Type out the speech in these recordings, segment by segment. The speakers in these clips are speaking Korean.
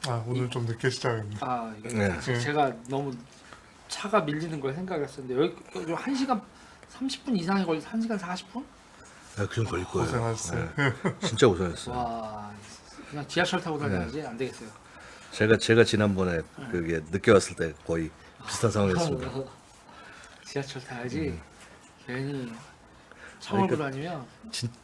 아 오늘 좀 늦게 시작했네. 아 이거 네. 제가 너무 차가 밀리는 걸 생각했었는데 여기 1시간 30분 이상이 걸려서 1시간 40분? 그 정도 걸릴 거예요. 고생하셨어요. 네. 진짜 고생했어요. 와 그냥 지하철 타고 다녀야지 안 되겠어요. 제가 지난번에 그게 늦게 왔을 때 거의 비슷한 상황이었습니다. 지하철 타야지 괜히 차 몰고 다니면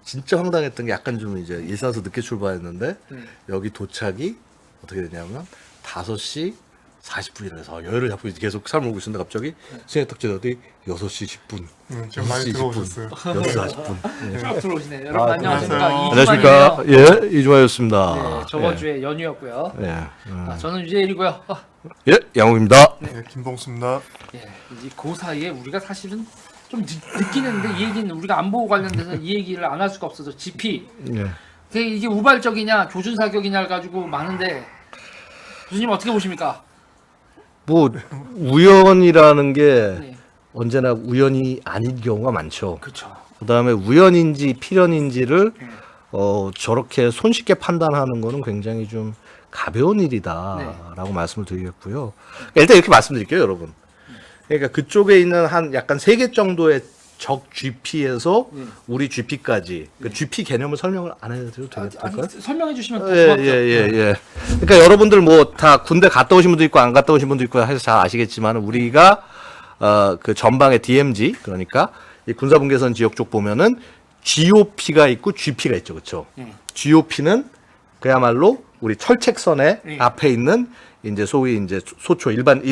진짜 황당했던 게 약간 좀 이제 일산에서 늦게 출발했는데 네. 여기 도착이 어떻게 되냐면 5시 40분이라서 여유를 잡고 이제 계속 삶을 오고 있었는데 갑자기 시간이 딱 지나더니 6시 10분, 지금 많이 6시 20분, 들어오셨어요. 6시 40분. 쭉 들어오시네. 여러분 안녕하십니까. 안녕하십니까. 이주만이에요. 예, 이주마였습니다. 네, 저번 주에 연휴였고요. 예. 아, 저는 유재일이고요. 예, 양욱입니다. 네, 김봉수입니다. 예, 이제 그 사이에 우리가 사실은 좀 늦긴 했는데 이 얘기는 우리가 안보고 관련돼서 이 얘기를 안 할 수가 없어서 GP 예. 이게 우발적이냐 교준 사격이냐를 가지고 많은데 교수님 어떻게 보십니까? 뭐 우연이라는 게 네, 언제나 우연이 아닌 경우가 많죠. 그렇죠. 그다음에 우연인지 필연인지를 네. 저렇게 손쉽게 판단하는 거는 굉장히 좀 가벼운 일이다라고 말씀을 드리겠고요. 일단 이렇게 말씀드릴게요, 여러분. 그러니까 그쪽에 있는 한 약간 3개 정도의 적 GP에서 우리 GP까지 그 GP 개념을 설명을 안 해도 될까요? 설명해 주시면 예, 고맙죠. 예. 그러니까 여러분들 뭐 다 군대 갔다 오신 분도 있고 안 갔다 오신 분도 있고 해서 잘 아시겠지만 우리가 그 전방의 DMZ 그러니까 이 군사분계선 지역 쪽 보면은 GOP가 있고 GP가 있죠, 그렇죠? GOP는 그야말로 우리 철책선에 앞에 있는 이제 소위 이제 소초 일반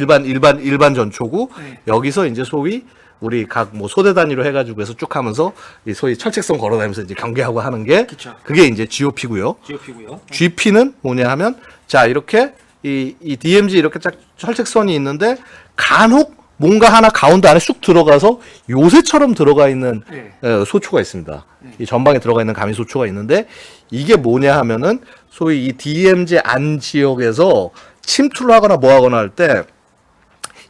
전초고 여기서 이제 소위 우리 각 뭐 소대 단위로 해가지고 해서 쭉 하면서 이 소위 철책선 걸어다니면서 이제 경계하고 하는 게 그쵸. 그게 이제 GOP고요. GOP고요. GP는 뭐냐 하면 자 이렇게 이 DMZ 이렇게 쫙 철책선이 있는데 간혹 뭔가 하나 가운데 안에 쑥 들어가서 요새처럼 들어가 있는 네. 소초가 있습니다. 이 전방에 들어가 있는 가미 소초가 있는데 이게 뭐냐 하면은 소위 이 DMZ 안 지역에서 침투를 하거나 뭐 하거나 할 때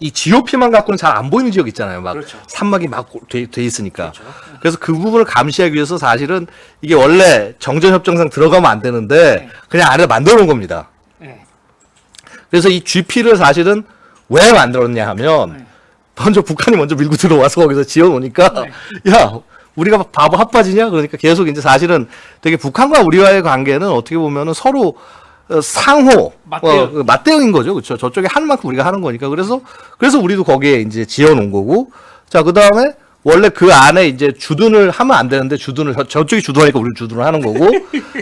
이 GOP만 갖고는 잘 안 보이는 지역 있잖아요. 막 그렇죠. 산막이 막 돼 있으니까. 그래서 그 부분을 감시하기 위해서 사실은 이게 원래 정전협정상 들어가면 안 되는데 그냥 안에 만들어 놓은 겁니다. 네. 그래서 이 GP를 사실은 왜 만들었냐 하면 먼저 북한이 먼저 밀고 들어와서 거기서 지어놓으니까 야 우리가 바보 핫바지냐 그러니까 계속 이제 사실은 되게 북한과 우리와의 관계는 어떻게 보면은 서로 상호 맞대응. 맞대응인 거죠, 그렇죠? 저쪽에 하는 만큼 우리가 하는 거니까 그래서 우리도 거기에 이제 지어놓은 거고 자 그 다음에 원래 그 안에 이제 주둔을 하면 안 되는데 주둔을 저쪽이 주둔하니까 우리 주둔을 하는 거고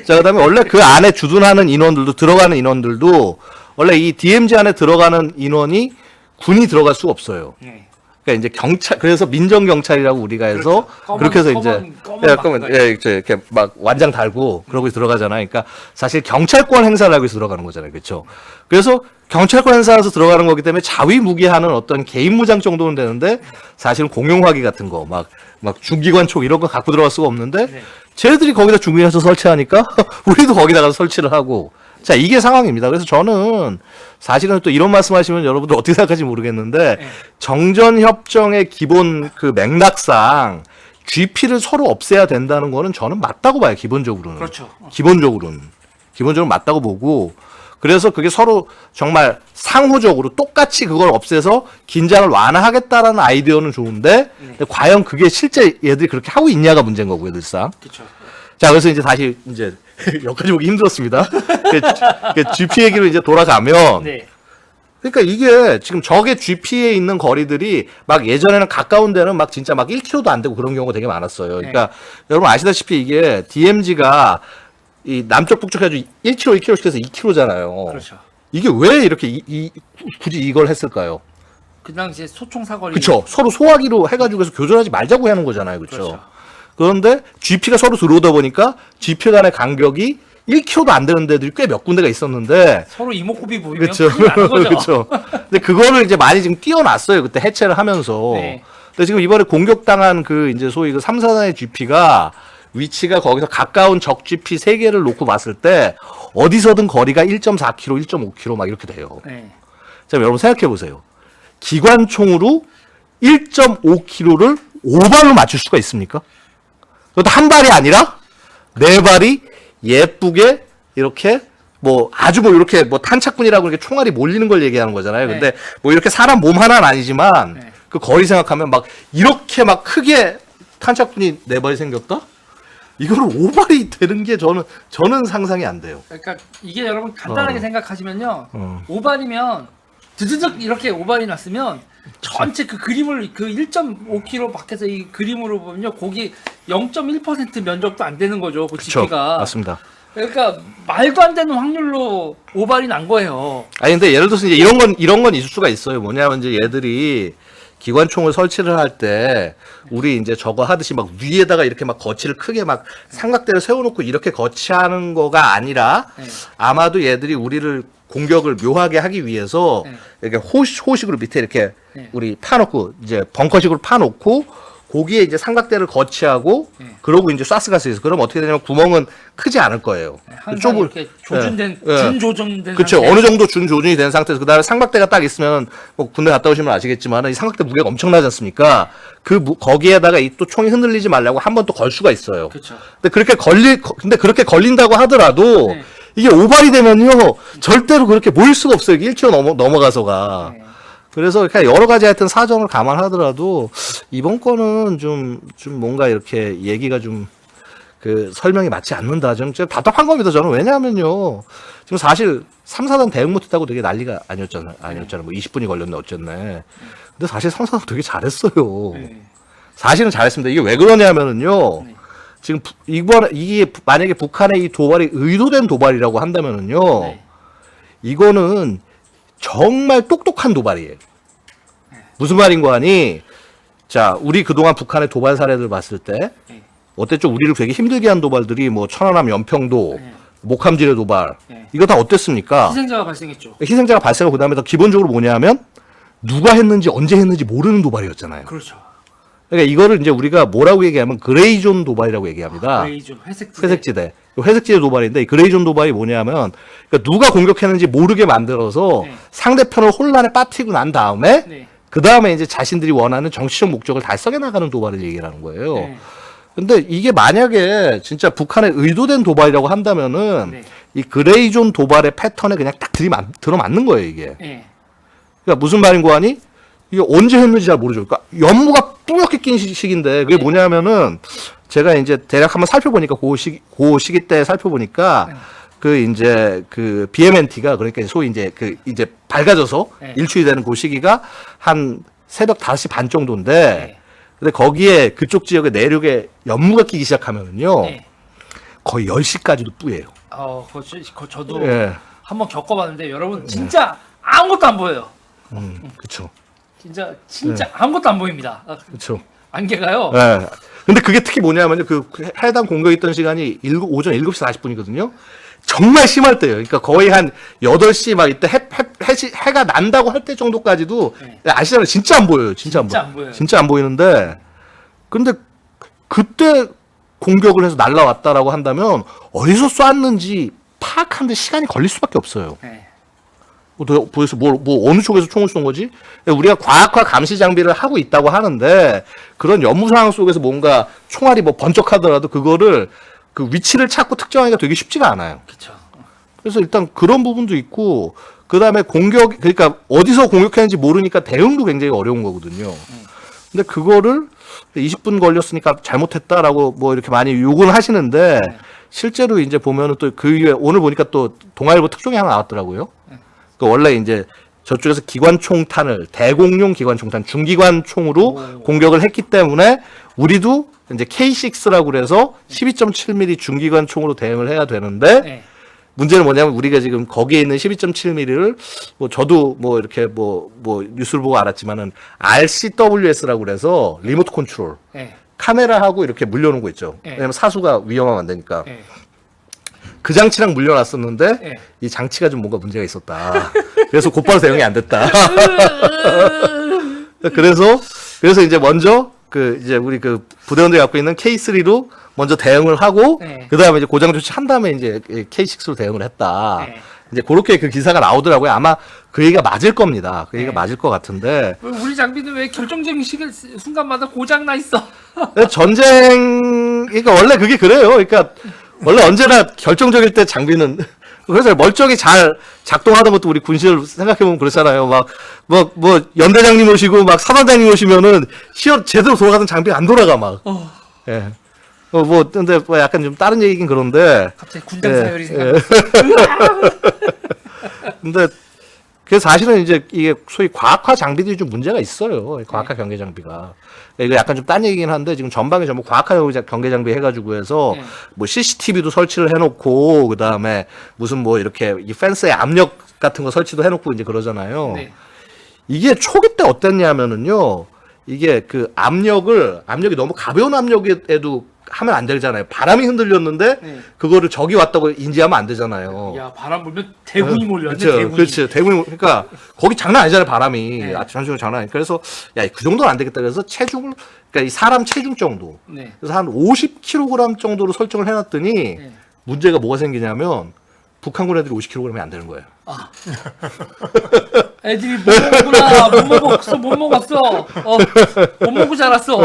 자 그다음에 원래 그 안에 주둔하는 인원들도 들어가는 인원들도 원래 이 DMZ 안에 들어가는 인원이 군이 들어갈 수가 없어요. 네. 그러니까 이제 경찰 그래서 민정 경찰이라고 우리가 해서 그렇죠. 그렇게 해서 이제 검은 이렇게 막 완장 달고 그러고 들어가잖아요. 그러니까 사실 경찰권 행사를 하기 위해서 들어가는 거잖아요. 그렇죠? 그래서 경찰권 행사해서 들어가는 거기 때문에 자위무기하는 어떤 개인 무장 정도는 되는데 사실은 공용화기 같은 거 막 중기관총 이런 거 갖고 들어갈 수가 없는데 쟤들이 거기다 중기관총 설치하니까 우리도 거기다가 설치를 하고 자 이게 상황입니다. 그래서 저는 사실은 또 이런 말씀하시면 여러분들 어떻게 생각할지 모르겠는데 정전협정의 기본 그 맥락상 GP를 서로 없애야 된다는 거는 저는 맞다고 봐요. 기본적으로는. 그렇죠. 기본적으로는 맞다고 보고 그래서 그게 서로 정말 상호적으로 똑같이 그걸 없애서 긴장을 완화하겠다라는 아이디어는 좋은데 근데 과연 그게 실제 얘들이 그렇게 하고 있냐가 문제인 거고요, 늘상. 그렇죠. 자, 그래서 이제 다시 이제 여기까지 보기 힘들었습니다. 그 GP 얘기로 이제 돌아가면 네. 그러니까 이게 지금 적의 GP에 있는 거리들이 막 예전에는 가까운 데는 막 진짜 막 1km도 안 되고 그런 경우가 되게 많았어요. 그러니까 여러분 아시다시피 이게 DMZ가 이 남쪽 북쪽 해가지고 1km, 1km씩 해서 2km잖아요. 그렇죠. 이게 왜 이렇게 굳이 이걸 했을까요? 그 당시에 소총 사거리. 그렇죠. 서로 소화기로 해가지고 해서 교전하지 말자고 하는 거잖아요. 그렇죠. 그렇죠. 그런데 GP가 서로 들어오다 보니까 GP 간의 간격이 1km도 안 되는 데들이 꽤 몇 군데가 있었는데 서로 이목구비 보이면 그렇죠. 큰일 나는 거죠. 그렇죠. 근데 그거를 이제 많이 지금 띄워놨어요. 그때 해체를 하면서. 네. 근데 지금 이번에 공격당한 그 이제 소위 그 3, 4단의 GP가 위치가 거기서 가까운 적 GP 3개를 놓고 봤을 때 어디서든 거리가 1.4km, 1.5km 막 이렇게 돼요. 네. 자, 여러분 생각해 보세요. 기관총으로 1.5km를 5발로 맞출 수가 있습니까? 그것도 한 발이 아니라 4발이 예쁘게 이렇게 뭐 아주 뭐 이렇게 뭐 탄착군이라고 이렇게 총알이 몰리는 걸 얘기하는 거잖아요. 근데 뭐 이렇게 사람 몸 하나는 아니지만 네. 그 거리 생각하면 막 이렇게 막 크게 탄착군이 4발이 생겼다? 이거를 5발이 되는 게 저는 상상이 안 돼요. 그러니까 이게 여러분 간단하게 생각하시면요. 어. 오발이면 드드득 이렇게 오발이 났으면 전체 그 그림을 그 1.5km 밖에서 이 그림으로 보면요. 거기 0.1% 면적도 안 되는 거죠. 그 그렇죠. 집기가. 맞습니다. 그러니까 말도 안 되는 확률로 오발이 난 거예요. 아니 근데 예를 들어서 이제 이런 건 있을 수가 있어요. 뭐냐면 이제 얘들이 기관총을 설치를 할 때 우리 이제 저거 하듯이 막 위에다가 이렇게 막 거치를 크게 막 삼각대를 세워놓고 이렇게 거치하는 거가 아니라 네. 아마도 얘들이 우리를 공격을 묘하게 하기 위해서 네. 이렇게 호식으로 밑에 이렇게 네. 우리 파놓고 이제 벙커식으로 파놓고 거기에 이제 삼각대를 거치하고 네. 그러고 이제 쏴스가 있어. 그럼 어떻게 되냐면 구멍은 크지 않을 거예요. 항상 이렇게 조준된 예. 준조정된 그렇죠. 상태. 어느 정도 준 조준이 된 상태에서 그다음에 상박대가 딱 있으면 뭐 군대 갔다 오시면 아시겠지만 이 상박대 무게가 엄청나지 않습니까? 거기에다가 이 또 총이 흔들리지 말라고 한 번 또 걸 수가 있어요. 그렇죠. 근데 그렇게 걸린다고 하더라도 네. 이게 오발이 되면요 절대로 그렇게 모일 수가 없어요. 이게 1km 넘어가서가. 네. 그래서 그냥 여러 가지 하여튼 사정을 감안하더라도 이번 거는 좀 뭔가 이렇게 얘기가 좀 그 설명이 맞지 않는다. 좀 답답한 겁니다. 저는 왜냐하면요. 지금 사실 3, 4단 대응 못했다고 되게 난리가 아니었잖아요. 뭐 20분이 걸렸네 어쨌네. 근데 사실 3, 4단 되게 잘했어요. 네. 사실은 잘했습니다. 이게 왜 그러냐면은요. 네. 지금 이게 만약에 북한의 이 도발이 의도된 도발이라고 한다면은요. 네. 이거는 정말 똑똑한 도발이에요. 무슨 말인고 하니, 자, 우리 그동안 북한의 도발 사례들 봤을 때, 네. 어땠죠? 우리를 되게 힘들게 한 도발들이 뭐 천안함 연평도, 네. 목함지뢰 도발, 네. 이거 다 어땠습니까? 희생자가 발생했죠. 희생자가 발생하고 그 다음에 더 기본적으로 뭐냐면, 누가 했는지 언제 했는지 모르는 도발이었잖아요. 그렇죠. 그러니까 이거를 이제 우리가 뭐라고 얘기하면 그레이존 도발이라고 얘기합니다. 그레이존 회색지대. 회색지대. 회색지대 도발인데 이 그레이존 도발이 뭐냐면 그러니까 누가 공격했는지 모르게 만들어서 네. 상대편을 혼란에 빠뜨리고 난 다음에 네. 그 다음에 이제 자신들이 원하는 정치적 목적을 달성해 나가는 도발을 얘기하는 거예요. 네. 근데 이게 만약에 진짜 북한의 의도된 도발이라고 한다면은 네. 이 그레이존 도발의 패턴에 그냥 딱 들어맞는 거예요, 이게. 네. 그러니까 무슨 말인고 하니 이게 언제 했는지 잘 모르죠. 그러니까 연무가 뿌옇게 낀 시기인데 그게 네. 뭐냐면은 제가 이제 대략 한번 살펴보니까 그 시기 때 살펴보니까 네. 그 이제 그 BMNT가 그러니까 소위 이제 그 이제 밝아져서 네. 일출이 되는 그 시기가 한 새벽 5시 반 정도인데 네. 근데 거기에 그쪽 지역에 내륙에 연무가 끼기 시작하면은요 네. 거의 10시까지도 뿌예요. 그거 저도 예. 한번 겪어봤는데 여러분 진짜 아무것도 안 보여요. 그렇죠. 진짜 네. 아무것도 안 보입니다. 그렇죠. 안개가요. 예. 근데 그게 특히 뭐냐면요. 그 해당 공격이 있던 시간이 오전 7시 40분이거든요. 정말 심할 때예요. 그러니까 거의 한 8시 막 이때 해가 난다고 할 때 정도까지도 네. 아시잖아요. 진짜 안 보여요. 진짜 진짜 안 안 보여요. 보여요. 진짜 안 보이는데 근데 그때 공격을 해서 날라왔다라고 한다면 어디서 쐈는지 파악하는데 시간이 걸릴 수밖에 없어요. 네. 도대체 뭐 어느 쪽에서 총을 쏜 거지? 우리가 과학화 감시 장비를 하고 있다고 하는데 그런 연무 상황 속에서 뭔가 총알이 뭐 번쩍하더라도 그거를 그 위치를 찾고 특정하기가 되게 쉽지가 않아요. 그렇죠. 그래서 일단 그런 부분도 있고 그 다음에 그러니까 어디서 공격했는지 모르니까 대응도 굉장히 어려운 거거든요. 근데 그거를 20분 걸렸으니까 잘못했다라고 뭐 이렇게 많이 욕은 하시는데 실제로 이제 보면은 또 그 이후에 오늘 보니까 또 동아일보 특종이 하나 나왔더라고요. 그 원래 이제 저쪽에서 기관총탄을 대공용 기관총탄 중기관총으로 공격을 했기 때문에 우리도 이제 K6라고 그래서 12.7mm 중기관총으로 대응을 해야 되는데 네. 문제는 뭐냐면 우리가 지금 거기에 있는 12.7mm를 뭐 저도 뭐 이렇게 뭐 뉴스를 보고 알았지만은 RCWS라고 그래서 리모트 컨트롤 네. 카메라하고 이렇게 물려놓은 거 있죠. 네. 왜냐면 사수가 위험하면 안 되니까. 네. 그 장치랑 물려놨었는데 네. 이 장치가 좀 뭔가 문제가 있었다. 그래서 곧바로 대응이 안 됐다. 그래서 이제 먼저 이제 우리 그 부대원들이 갖고 있는 K3로 먼저 대응을 하고 네. 그다음에 이제 고장 조치한 다음에 이제 K6로 대응을 했다. 네. 이제 그렇게 그 기사가 나오더라고요. 아마 그 얘기가 맞을 겁니다. 그 얘기가 네. 맞을 것 같은데 우리 장비는 왜 결정적인 순간마다 고장 나 있어? 전쟁 그러니까 원래 그게 그래요. 그러니까 원래 언제나 결정적일 때 장비는 그래서 멀쩡히 잘 작동하던 것도 우리 군시를 생각해보면 그렇잖아요. 뭐 연대장님 오시고 막 사단장님 오시면은 시험 제대로 돌아가던 장비가 안 돌아가 막. 예. 근데 뭐 약간 좀 다른 얘기긴 그런데. 갑자기 군장 사열이 예. 생각났어. 근데 그래서 사실은 이제 이게 소위 과학화 장비들이 좀 문제가 있어요. 과학화 경계 장비가. 이거 약간 좀 딴 얘기긴 한데 지금 전방에 전부 과학화 경계 장비 해가지고 해서 네. 뭐 CCTV도 설치를 해놓고 그 다음에 무슨 뭐 이렇게 이 펜스에 압력 같은 거 설치도 해놓고 이제 그러잖아요. 네. 이게 초기 때 어땠냐면은요. 이게 그 압력이 너무 가벼운 압력에도 하면 안 되잖아요. 바람이 흔들렸는데 네. 그거를 적이 왔다고 인지하면 안 되잖아요. 야 바람 불면 대군이 몰렸네. 그렇죠. 대군이. 그렇죠. 대군이 그러니까 거기 장난 아니잖아요. 바람이. 네. 전시용 장난 아니. 그래서 야, 그 정도는 안 되겠다. 그래서 체중을 그러니까 이 사람 체중 정도. 네. 그래서 한 50kg 정도로 설정을 해놨더니 네. 문제가 뭐가 생기냐면 북한군 애들이 50kg이 안 되는 거예요. 아. 애들이 못 먹구나. 못 먹었어. 못 먹고 자랐어.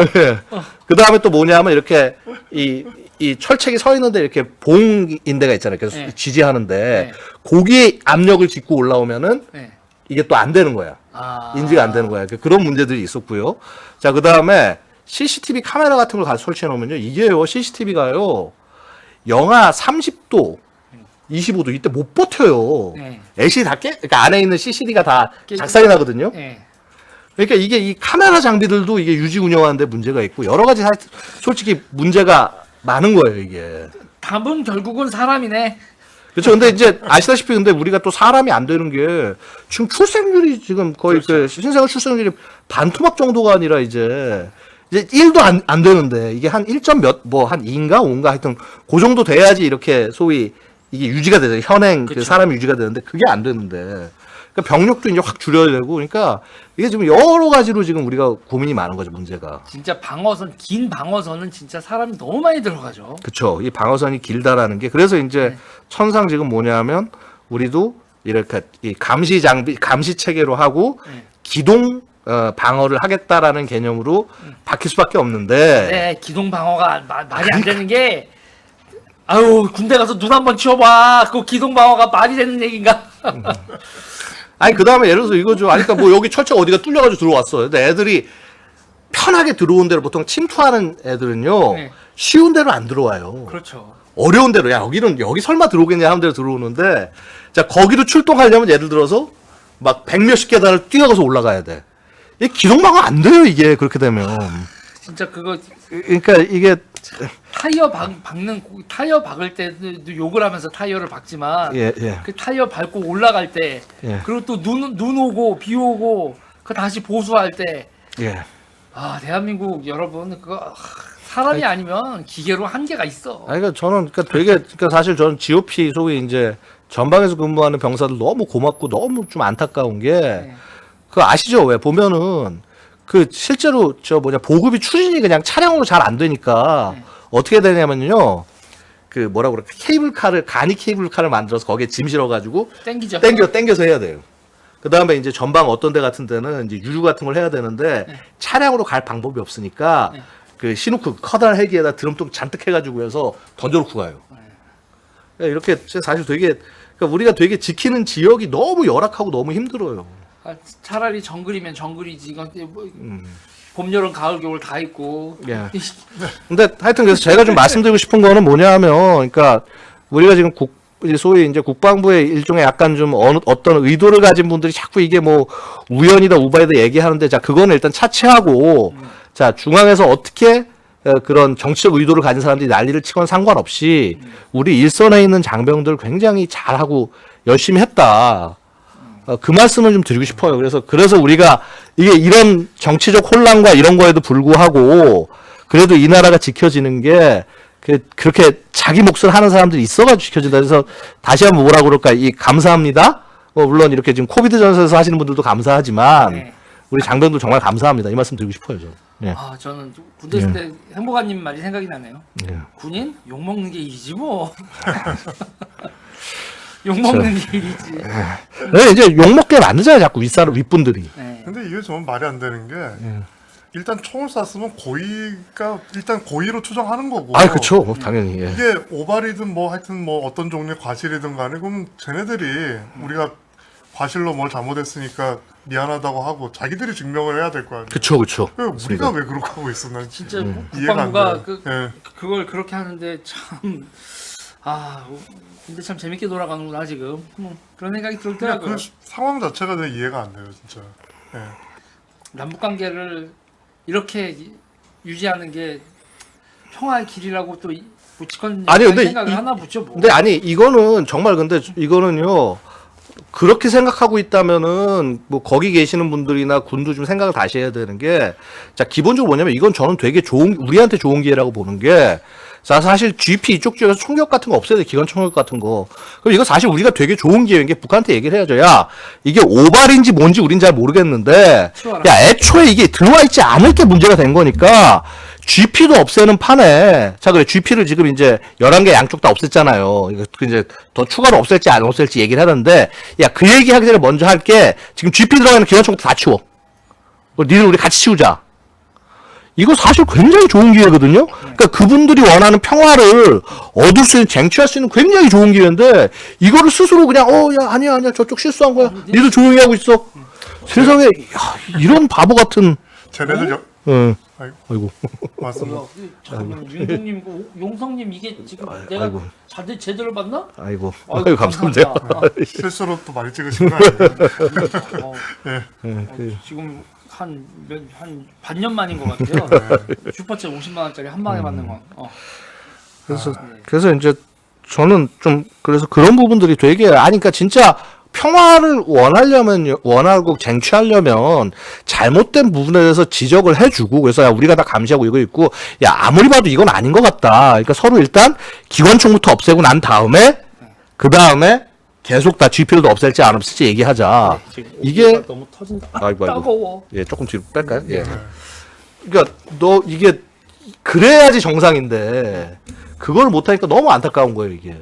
그 다음에 또 뭐냐면 이렇게 이 철책이 서 있는데 이렇게 봉인대가 있잖아요. 그래서 네. 지지하는데 네. 거기에 압력을 딛고 올라오면은 네. 이게 또 안 되는 거야. 아. 인지가 안 되는 거야. 그런 문제들이 있었고요. 자, 그 다음에 CCTV 카메라 같은 걸 설치해 놓으면요. 이게요, CCTV가요, 영하 30도, 25도, 이때 못 버텨요. 네. LCD 그러니까 안에 있는 CCD가 다 깨- 작살이 나거든요. 네. 그러니까 이게 이 카메라 장비들도 이게 유지 운영하는데 문제가 있고, 여러 가지 솔직히 문제가 많은 거예요, 이게. 답은 결국은 사람이네. 그렇죠. 근데 이제 아시다시피 근데 우리가 또 사람이 안 되는 게 지금 출생률이 지금 거의 그 신생아 출생률이 반토막 정도가 아니라 이제 1도 안 되는데 이게 한 1점 한 2인가 5인가 하여튼 그 정도 돼야지 이렇게 소위 이게 유지가 되잖아요. 현행 그 그쵸. 사람이 유지가 되는데 그게 안 되는데 그러니까 병력도 이제 확 줄여야 되고 그러니까 이게 지금 여러 가지로 지금 우리가 고민이 많은 거죠, 문제가. 진짜 긴 방어선은 진짜 사람이 너무 많이 들어가죠. 그렇죠. 이 방어선이 길다라는 게 그래서 이제 네. 천상 지금 뭐냐면 우리도 이렇게 이 감시 장비 감시 체계로 하고 네. 기동 방어를 하겠다라는 개념으로 바뀔 수밖에 없는데 네, 기동 방어가 말이 안 되는 게 아유 군대 가서 눈 한번 치워봐. 그 기동 방어가 말이 되는 얘기인가? 아니 그 다음에 예를 들어서 이거죠. 아니 그러니까 뭐 여기 철책 어디가 뚫려가지고 들어왔어요. 근데 애들이 편하게 들어온 대로 보통 침투하는 애들은요 네. 쉬운 대로 안 들어와요. 그렇죠. 어려운 대로 야 여기 설마 들어오겠냐 하는 대로 들어오는데 자 거기로 출동하려면 예를 들어서 막 100몇십 계단을 뛰어가서 올라가야 돼. 이 기동방어 안 돼요 이게 그렇게 되면. 진짜 그거 그러니까 이게 타이어 타이어 박을 때도 욕을 하면서 타이어를 박지만 예. 그 타이어 밟고 올라갈 때 예. 그리고 또 눈 오고 비 오고 그 다시 보수할 때 예. 대한민국 여러분 그거 사람이 아니면 기계로 한계가 있어. 아니 그러니까 저는 그러니까 사실 저는 GOP 소위 이제 전방에서 근무하는 병사들 너무 고맙고 너무 좀 안타까운 게 네. 그거 아시죠? 왜 보면은 그 실제로 보급이 추진이 그냥 차량으로 잘 안 되니까 네. 어떻게 되냐면요. 그 뭐라고 그래 간이 케이블카를 만들어서 거기에 짐 실어가지고 땡기죠. 땡겨서 해야 돼요. 그 다음에 이제 전방 어떤 데 같은 데는 이제 유류 같은 걸 해야 되는데 네. 차량으로 갈 방법이 없으니까 네. 그 시누크 커다란 헬기에다 드럼통 잔뜩 해가지고 해서 던져놓고 가요. 그러니까 이렇게 사실 되게 그러니까 우리가 되게 지키는 지역이 너무 열악하고 너무 힘들어요. 차라리 정글이면 정글이지. 이건 뭐 봄, 여름, 가을, 겨울 다 있고. 예. 근데 하여튼 그래서 제가 좀 말씀드리고 싶은 거는 뭐냐면, 그러니까 우리가 지금 소위 이제 국방부의 일종의 약간 좀 어떤 의도를 가진 분들이 자꾸 이게 뭐 우연이다 우발이다 얘기하는데, 자 그거는 일단 차치하고, 자 중앙에서 어떻게 그런 정치적 의도를 가진 사람들이 난리를 치건 상관없이 우리 일선에 있는 장병들 굉장히 잘하고 열심히 했다. 그 말씀을 좀 드리고 싶어요. 그래서 우리가 이게 이런 정치적 혼란과 이런 거에도 불구하고 그래도 이 나라가 지켜지는 게 그렇게 자기 몫을 하는 사람들이 있어가지고 지켜진다. 그래서 다시 한번 뭐라 그럴까? 감사합니다. 물론 이렇게 지금 코비드 전선에서 하시는 분들도 감사하지만 네. 우리 장병들 정말 감사합니다. 이 말씀 드리고 싶어요. 저. 저는 군대 있을 때 행복한님 말이 생각이 나네요. 예. 군인 욕 먹는 게 일이지 뭐. 욕 먹는 게 일이지. 네, 이제 욕먹게 만들잖아요. 자꾸 윗분들이. 네. 근데 이게 정말 말이 안 되는 게 일단 총을 쐈으면 고의가 일단 고의로 추정하는 거고. 아, 그렇죠. 당연히. 예. 이게 오발이든 뭐 하여튼 뭐 어떤 종류의 과실이든 간에 그럼 쟤네들이 우리가 과실로 뭘 잘못했으니까 미안하다고 하고 자기들이 증명을 해야 될 거 아니에요. 그렇죠, 그렇죠. 우리가 왜 그렇게 하고 있어? 난 진짜 이해가 안 국방부가 돼요. 예. 그걸 그렇게 하는데 참 근데 참 재밌게 돌아가는구나 지금. 그런 생각이 그냥 들더라고요. 그 상황 자체가 되게 이해가 안 돼요, 진짜. 예. 남북 관계를 이렇게 유지하는 게 평화의 길이라고 또 뭐 집권 아니, 근데 생각을 하나 보죠 뭐. 근데 아니 이거는 정말 근데 이거는요. 그렇게 생각하고 있다면은 뭐 거기 계시는 분들이나 군도 좀 생각을 다시 해야 되는 게 자 기본적으로 뭐냐면 이건 저는 되게 좋은 우리한테 좋은 기회라고 보는 게 자 사실 GP 이쪽 지역에서 총격 같은 거 없애야 돼 기관 총격 같은 거 그럼 이거 사실 우리가 되게 좋은 기회인 게 북한테 얘기를 해야죠 야 이게 오발인지 뭔지 우린 잘 모르겠는데 치워라. 야 애초에 이게 들어와 있지 않을 게 문제가 된 거니까 GP도 없애는 판에 자 그래 GP를 지금 이제 11개 양쪽 다 없앴잖아요. 이거 이제 더 추가로 없앨지 안 없앨지 얘기를 하는데 야 그 얘기하기 전에 먼저 할게 지금 GP 들어가 있는 기관총도 다 치워. 니들 우리 같이 치우자. 이거 사실 굉장히 좋은 기회거든요. 그러니까 그분들이 원하는 평화를 얻을 수 있는 쟁취할 수 있는 굉장히 좋은 기회인데 이거를 스스로 그냥 야 아니야 저쪽 실수한 거야. 니들 조용히 하고 있어. 세상에 야, 이런 바보 같은 쟤네들 응. 아이고, 아이고. 맞습니다. 뭐야, 잠깐만 윤동님, 용성님 이게 지금 내가 아이고. 제대로 봤나? 아이고. 아이고, 아이고 감사합니다. 감사합니다. 실수로 또 많이 찍으신 거 아니에요? 어, 예. 지금 한 반년 만인 것 같아요. 슈퍼챗 50만 원짜리 한 방에 받는 건. 그래서 이제 저는 좀 그래서 그런 부분들이 되게 그러니까 진짜 평화를 원하고 쟁취하려면 잘못된 부분에 대해서 지적을 해주고 그래서 야 우리가 다 감시하고 이거 있고 야 아무리 봐도 이건 아닌 것 같다. 그러니까 서로 일단 기관총부터 없애고 난 다음에 그 다음에 계속 다 GP를 없앨지 안 없앨지 얘기하자. 이게 너무 터진다. 아이고. 따가워. 예 조금 뒤로 뺄까요? 예. 그러니까 너 이게 그래야지 정상인데 그걸 못하니까 너무 안타까운 거예요 이게.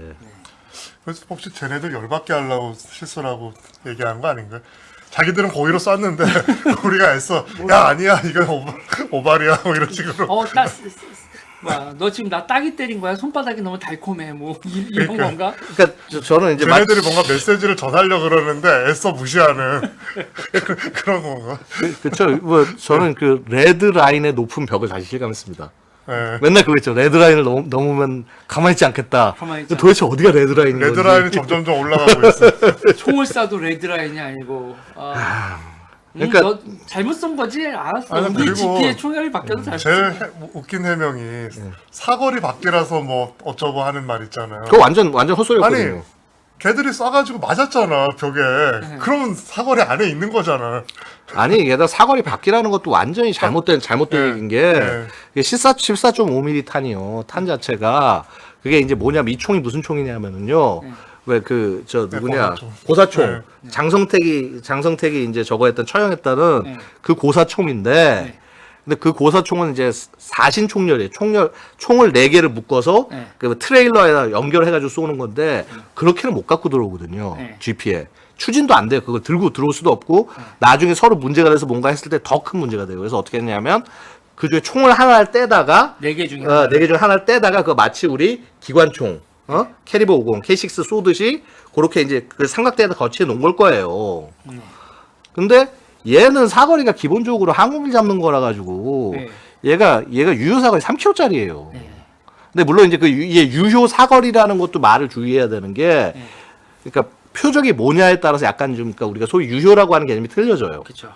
그래서 혹시 쟤네들 열받게 하려고 실수라고 얘기한 거 아닌가요? 자기들은 고의로 쐈는데 우리가 애써 야 아니야 이건 오발이야 뭐 이런 식으로. 너 지금 나 따기 때린 거야? 손바닥이 너무 달콤해. 뭐 이런 건가? 그러니까 저는 이제 쟤네들이 뭔가 메시지를 전하려고 그러는데 애써 무시하는 그런 건가? 그렇죠. 뭐 저는 그 레드 라인의 높은 벽을 다시 실감했습니다. 예. 맨날 그거 있죠. 레드 라인을 넘으면 가만히 있지 않겠다. 가만히 있지 도대체 어디가 레드 라인인 건지. 레드 라인이 점점점 올라가고 있어. 총을 쏴도 레드라인이 아니고. 그러니까- 너 잘못 쏜 거지? 알았어. 아니, 우리 그리고 GP의 총알이 바뀌어도 잘못 제일 쏜 웃긴 해명이 사거리 밖이라서 뭐 어쩌고 하는 말 있잖아요. 그거 완전 헛소리였거든요. 아니 걔들이 쏴가지고 맞았잖아 벽에. 그러면 사거리 안에 있는 거잖아. 아니 게다가 사거리 밖이라는 것도 완전히 잘못된 얘기인 게 네. 이게 14.5mm 탄이요. 탄 자체가 그게 이제 뭐냐면 이 총이 무슨 총이냐면은요. 왜 그 저 누구냐 고사총 장성택이 이제 저거 했던 처형했다는 그 고사총인데 근데 그 고사총은 이제 사신 총열이에요. 총을 4개를 묶어서 그 트레일러에다 연결해가지고 쏘는 건데 그렇게는 못 갖고 들어오거든요. GP에 추진도 안 돼요. 그걸 들고 들어올 수도 없고 나중에 서로 문제가 돼서 뭔가 했을 때 더 큰 문제가 돼요. 그래서 어떻게 했냐면 그 중에 총을 하나를 떼다가 4개 중에 4개 중에 하나를 떼다가 그 마치 우리 기관총 캐리버 50 K6 쏘듯이 그렇게 이제 그 삼각대에다 거치해 놓은 걸 거예요. 근데 얘는 사거리가 기본적으로 항공기 잡는 거라 가지고 얘가 유효 사거리 3km짜리예요. 근데 물론 이제 그 유효 사거리라는 것도 말을 주의해야 되는 게 그러니까 표적이 뭐냐에 따라서 약간 좀 그러니까 우리가 소위 유효라고 하는 개념이 틀려져요. 그렇죠.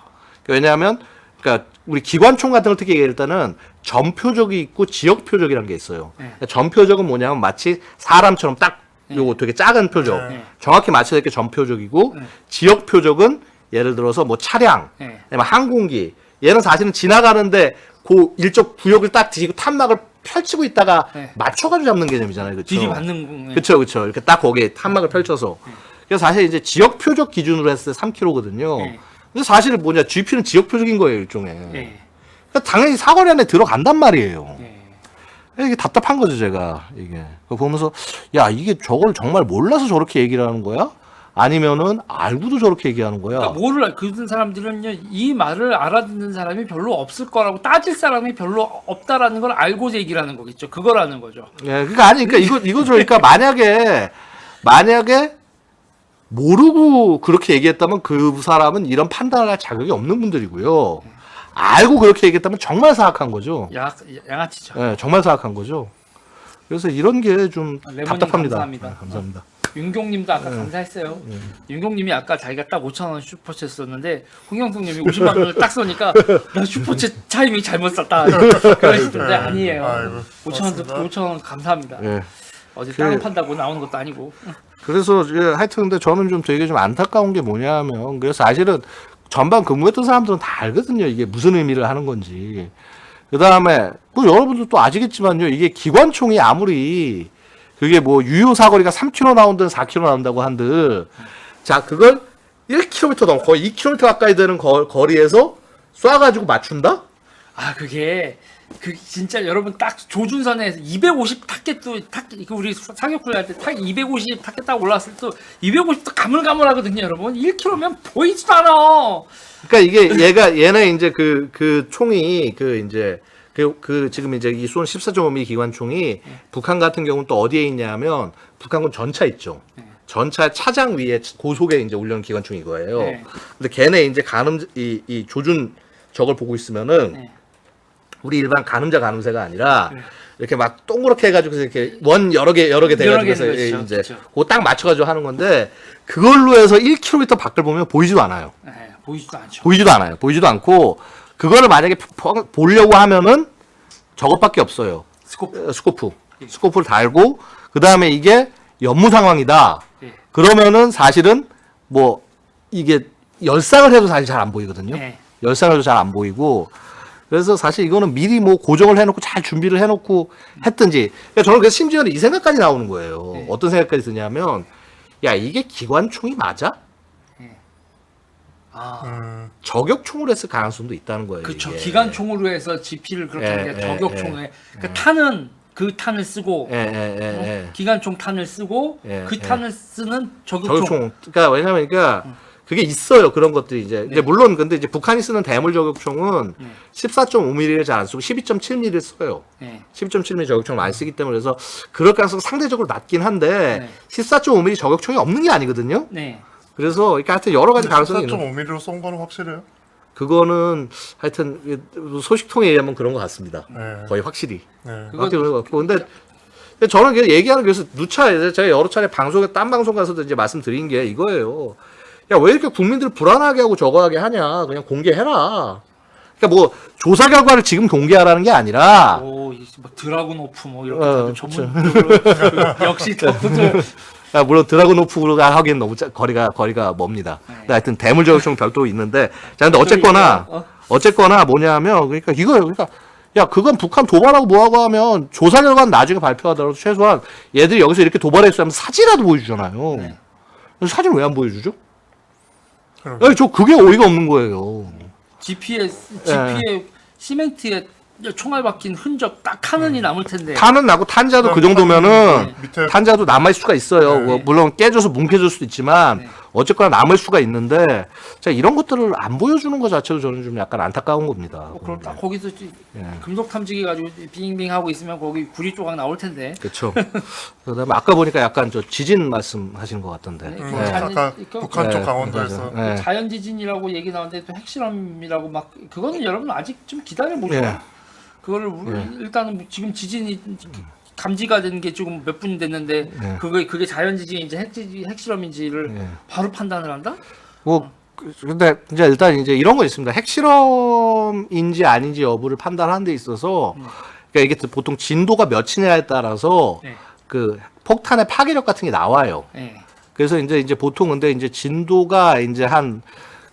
왜냐하면 그러니까 우리 기관총 같은 걸 특히 얘기할 때는 전표적이 있고 지역표적이라는 게 있어요. 그러니까 전표적은 뭐냐면 마치 사람처럼 딱 요거 되게 작은 표적. 정확히 맞춰야 될 게 전표적이고 지역표적은 예를 들어서 뭐 차량, 아니면 항공기. 얘는 사실은 지나가는데 그 일적 구역을 딱 뒤지고 탄막을 펼치고 있다가 맞춰가지고 잡는 개념이잖아요. 그렇죠? 들이받는 그렇죠. 이렇게 딱 거기에 탄막을 펼쳐서. 그래서 사실 이제 지역 표적 기준으로 했을 때 3km거든요. 근데 사실 뭐냐 GP는 지역 표적인 거예요 일종의. 그러니까 당연히 사거리 안에 들어간단 말이에요. 이게 답답한 거죠 제가 이게. 그거 보면서 야 이게 저걸 정말 몰라서 저렇게 얘기를 하는 거야? 아니면은 알고도 저렇게 얘기하는 거야. 그러니까 뭐를 그런 사람들은요 이 말을 알아듣는 사람이 별로 없을 거라고 따질 사람이 별로 없다라는 걸 알고 얘기를 하는 거겠죠. 그거라는 거죠. 예, 그러니까 아니, 그러니까 이거 그러니까 만약에 모르고 그렇게 얘기했다면 그 사람은 이런 판단을 할 자격이 없는 분들이고요. 알고 그렇게 얘기했다면 정말 사악한 거죠. 양아치죠. 예, 정말 사악한 거죠. 그래서 이런 게 좀 레몬님 답답합니다. 감사합니다. 네, 감사합니다. 윤경님도 아까 감사했어요. 윤경님이 아까 자기가 딱 5,000원 슈퍼챗 썼는데 홍영숙님이 50만 원을 딱 쏘니까 나 슈퍼챗 타이밍 잘못 썼다 그러시던데 아니에요. 아이고, 5,000원 감사합니다. 예. 어제 땅을 판다고 나오는 것도 아니고. 그래서 하여튼 근데 저는 좀 되게 좀 안타까운 게 뭐냐면 그래서 사실은 전반 근무했던 사람들은 다 알거든요. 이게 무슨 의미를 하는 건지. 그다음에 또 여러분들 또 아시겠지만요. 이게 기관총이 아무리 그게 뭐 유효 사거리가 3km 나온든 4km 나온다고 한들 자 그걸 1km 넘고 거의 2km 가까이 되는 거리에서 쏴가지고 맞춘다? 아 그게 그 진짜 여러분 딱 조준선에서 250 타켓도 우리 사격훈련 할 때 250 타켓 딱 올라왔을 때 250도 가물가물하거든요, 여러분. 1km면 보이지도 않아. 그러니까 이게 얘네 이제 그 총이 지금 이제 이 쏜 14.5mm 기관총이 북한 같은 경우는 또 어디에 있냐면 북한군 전차 있죠. 전차 차장 위에 고속에 이제 올려놓은 기관총이 이거예요. 네. 근데 걔네 이제 이 조준 저걸 보고 있으면은 네. 우리 일반 가늠자가 아니라 네. 이렇게 막 동그랗게 해가지고 이렇게 원 여러 개 돼가지고 해서 그렇죠, 이제 그렇죠. 그거 딱 맞춰가지고 하는 건데 그걸로 해서 1km 밖을 보면 보이지도 않아요. 네, 보이지도 않죠. 보이지도 않고 그거를 만약에 보려고 하면은 저것밖에 없어요. 스코프를 달고 그 다음에 이게 연무 상황이다. 네. 그러면은 사실은 뭐 이게 열상을 해도 사실 잘 안 보이거든요. 네. 열상을 해도 잘 안 보이고 그래서 사실 이거는 미리 뭐 고정을 해놓고 잘 준비를 해놓고 했든지 그러니까 저는 그래서 심지어는 이 생각까지 나오는 거예요. 네. 어떤 생각까지 드냐면 야 이게 기관총이 맞아? 아, 저격총으로 했을 가능성도 있다는 거예요. 그렇죠. 이게. 기관총으로 해서 지피를 그렇게 하는 게 저격총에 그 탄은 그 탄을 쓰고 기관총 탄을 쓰고 그 탄을 쓰는 저격총. 그러니까 왜냐면 그게 있어요. 그런 것들이 이제 물론 근데 이제 북한이 쓰는 대물 저격총은 14.5mm를 잘 안 쓰고 12.7mm를 써요. 네. 12.7mm 저격총을 많이 쓰기 때문에 그래서 그럴 가능성이 상대적으로 낮긴 한데 네. 14.5mm 저격총이 없는 게 아니거든요. 네. 그래서 그러니까 하여튼 여러 가지 가능성이 있는. 14.5mm로 쏜 거는 확실해요. 그거는 하여튼 소식통에 의하면 그런 것 같습니다. 네. 거의 확실히. 네. 그거- 그런 것 같고 근데 저는 그냥 얘기하는 게 그래서 누차 제가 여러 차례 방송에 딴 방송 가서도 이제 말씀드린 게 이거예요. 야 왜 이렇게 국민들을 불안하게 하고 저거 하게 하냐? 그냥 공개해라. 그러니까 뭐 조사 결과를 지금 공개하라는 게 아니라 오, 막 드라군 오프 뭐 이렇게 어, 다들 전문적으로 역시 덕후들. 물론 드라곤오프로 하기엔 너무 거리가 멉니다. 근데 하여튼 대물 저격총 별도 있는데 자 근데 어쨌거나 뭐냐면 그러니까 이거예요. 그러니까 야 그건 북한 도발하고 뭐하고 하면 조사 결과는 나중에 발표하더라도 최소한 얘들이 여기서 이렇게 도발했으면 사진이라도 보여주잖아요. 네. 사진 왜 안 보여주죠? 그러게요. 아니, 저 그게 어이가 없는 거예요. GP에 시멘트에 총알 박힌 흔적 딱 하는이 남을 텐데. 탄은 나고 탄자도 그 그럼 정도면은 네. 밑에 탄자도 남을 수가 있어요. 네. 뭐 물론 깨져서 뭉개질 수도 있지만 네. 어쨌거나 남을 수가 있는데 자 이런 것들을 안 보여주는 것 자체도 저는 좀 약간 안타까운 겁니다. 그럼 딱 거기서 예. 금속 탐지기 가지고 빙빙 하고 있으면 거기 구리 조각 나올 텐데. 그렇죠. 그다음에 아까 보니까 약간 저 지진 말씀하시는 것 같던데. 네. 예. 아까 북한 쪽 네, 강원도에서 맞아요. 예. 자연 지진이라고 얘기 나오는데 또 핵실험이라고 막 그거는 여러분 아직 좀 기다려 보죠. 예. 그거를 일단은 지금 지진이 감지가 된 게 지금 몇 분 됐는데 예. 그게 자연 지진인지 핵실험인지를 예. 바로 판단을 한다? 뭐 근데 이제 일단 이제 이런 거 있습니다. 핵실험인지 아닌지 여부를 판단하는 데 있어서 그러니까 이게 보통 진도가 몇이냐에 따라서 네. 그 폭탄의 파괴력 같은 게 나와요. 네. 그래서 이제 보통 근데 이제 진도가 이제 한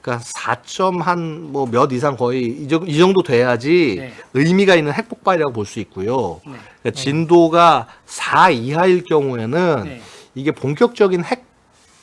그러니까 4점 한 뭐 몇 이상 거의 이 정도 돼야지 네. 의미가 있는 핵폭발이라고 볼 수 있고요. 네. 그러니까 진도가 4 이하일 경우에는 네. 이게 본격적인 핵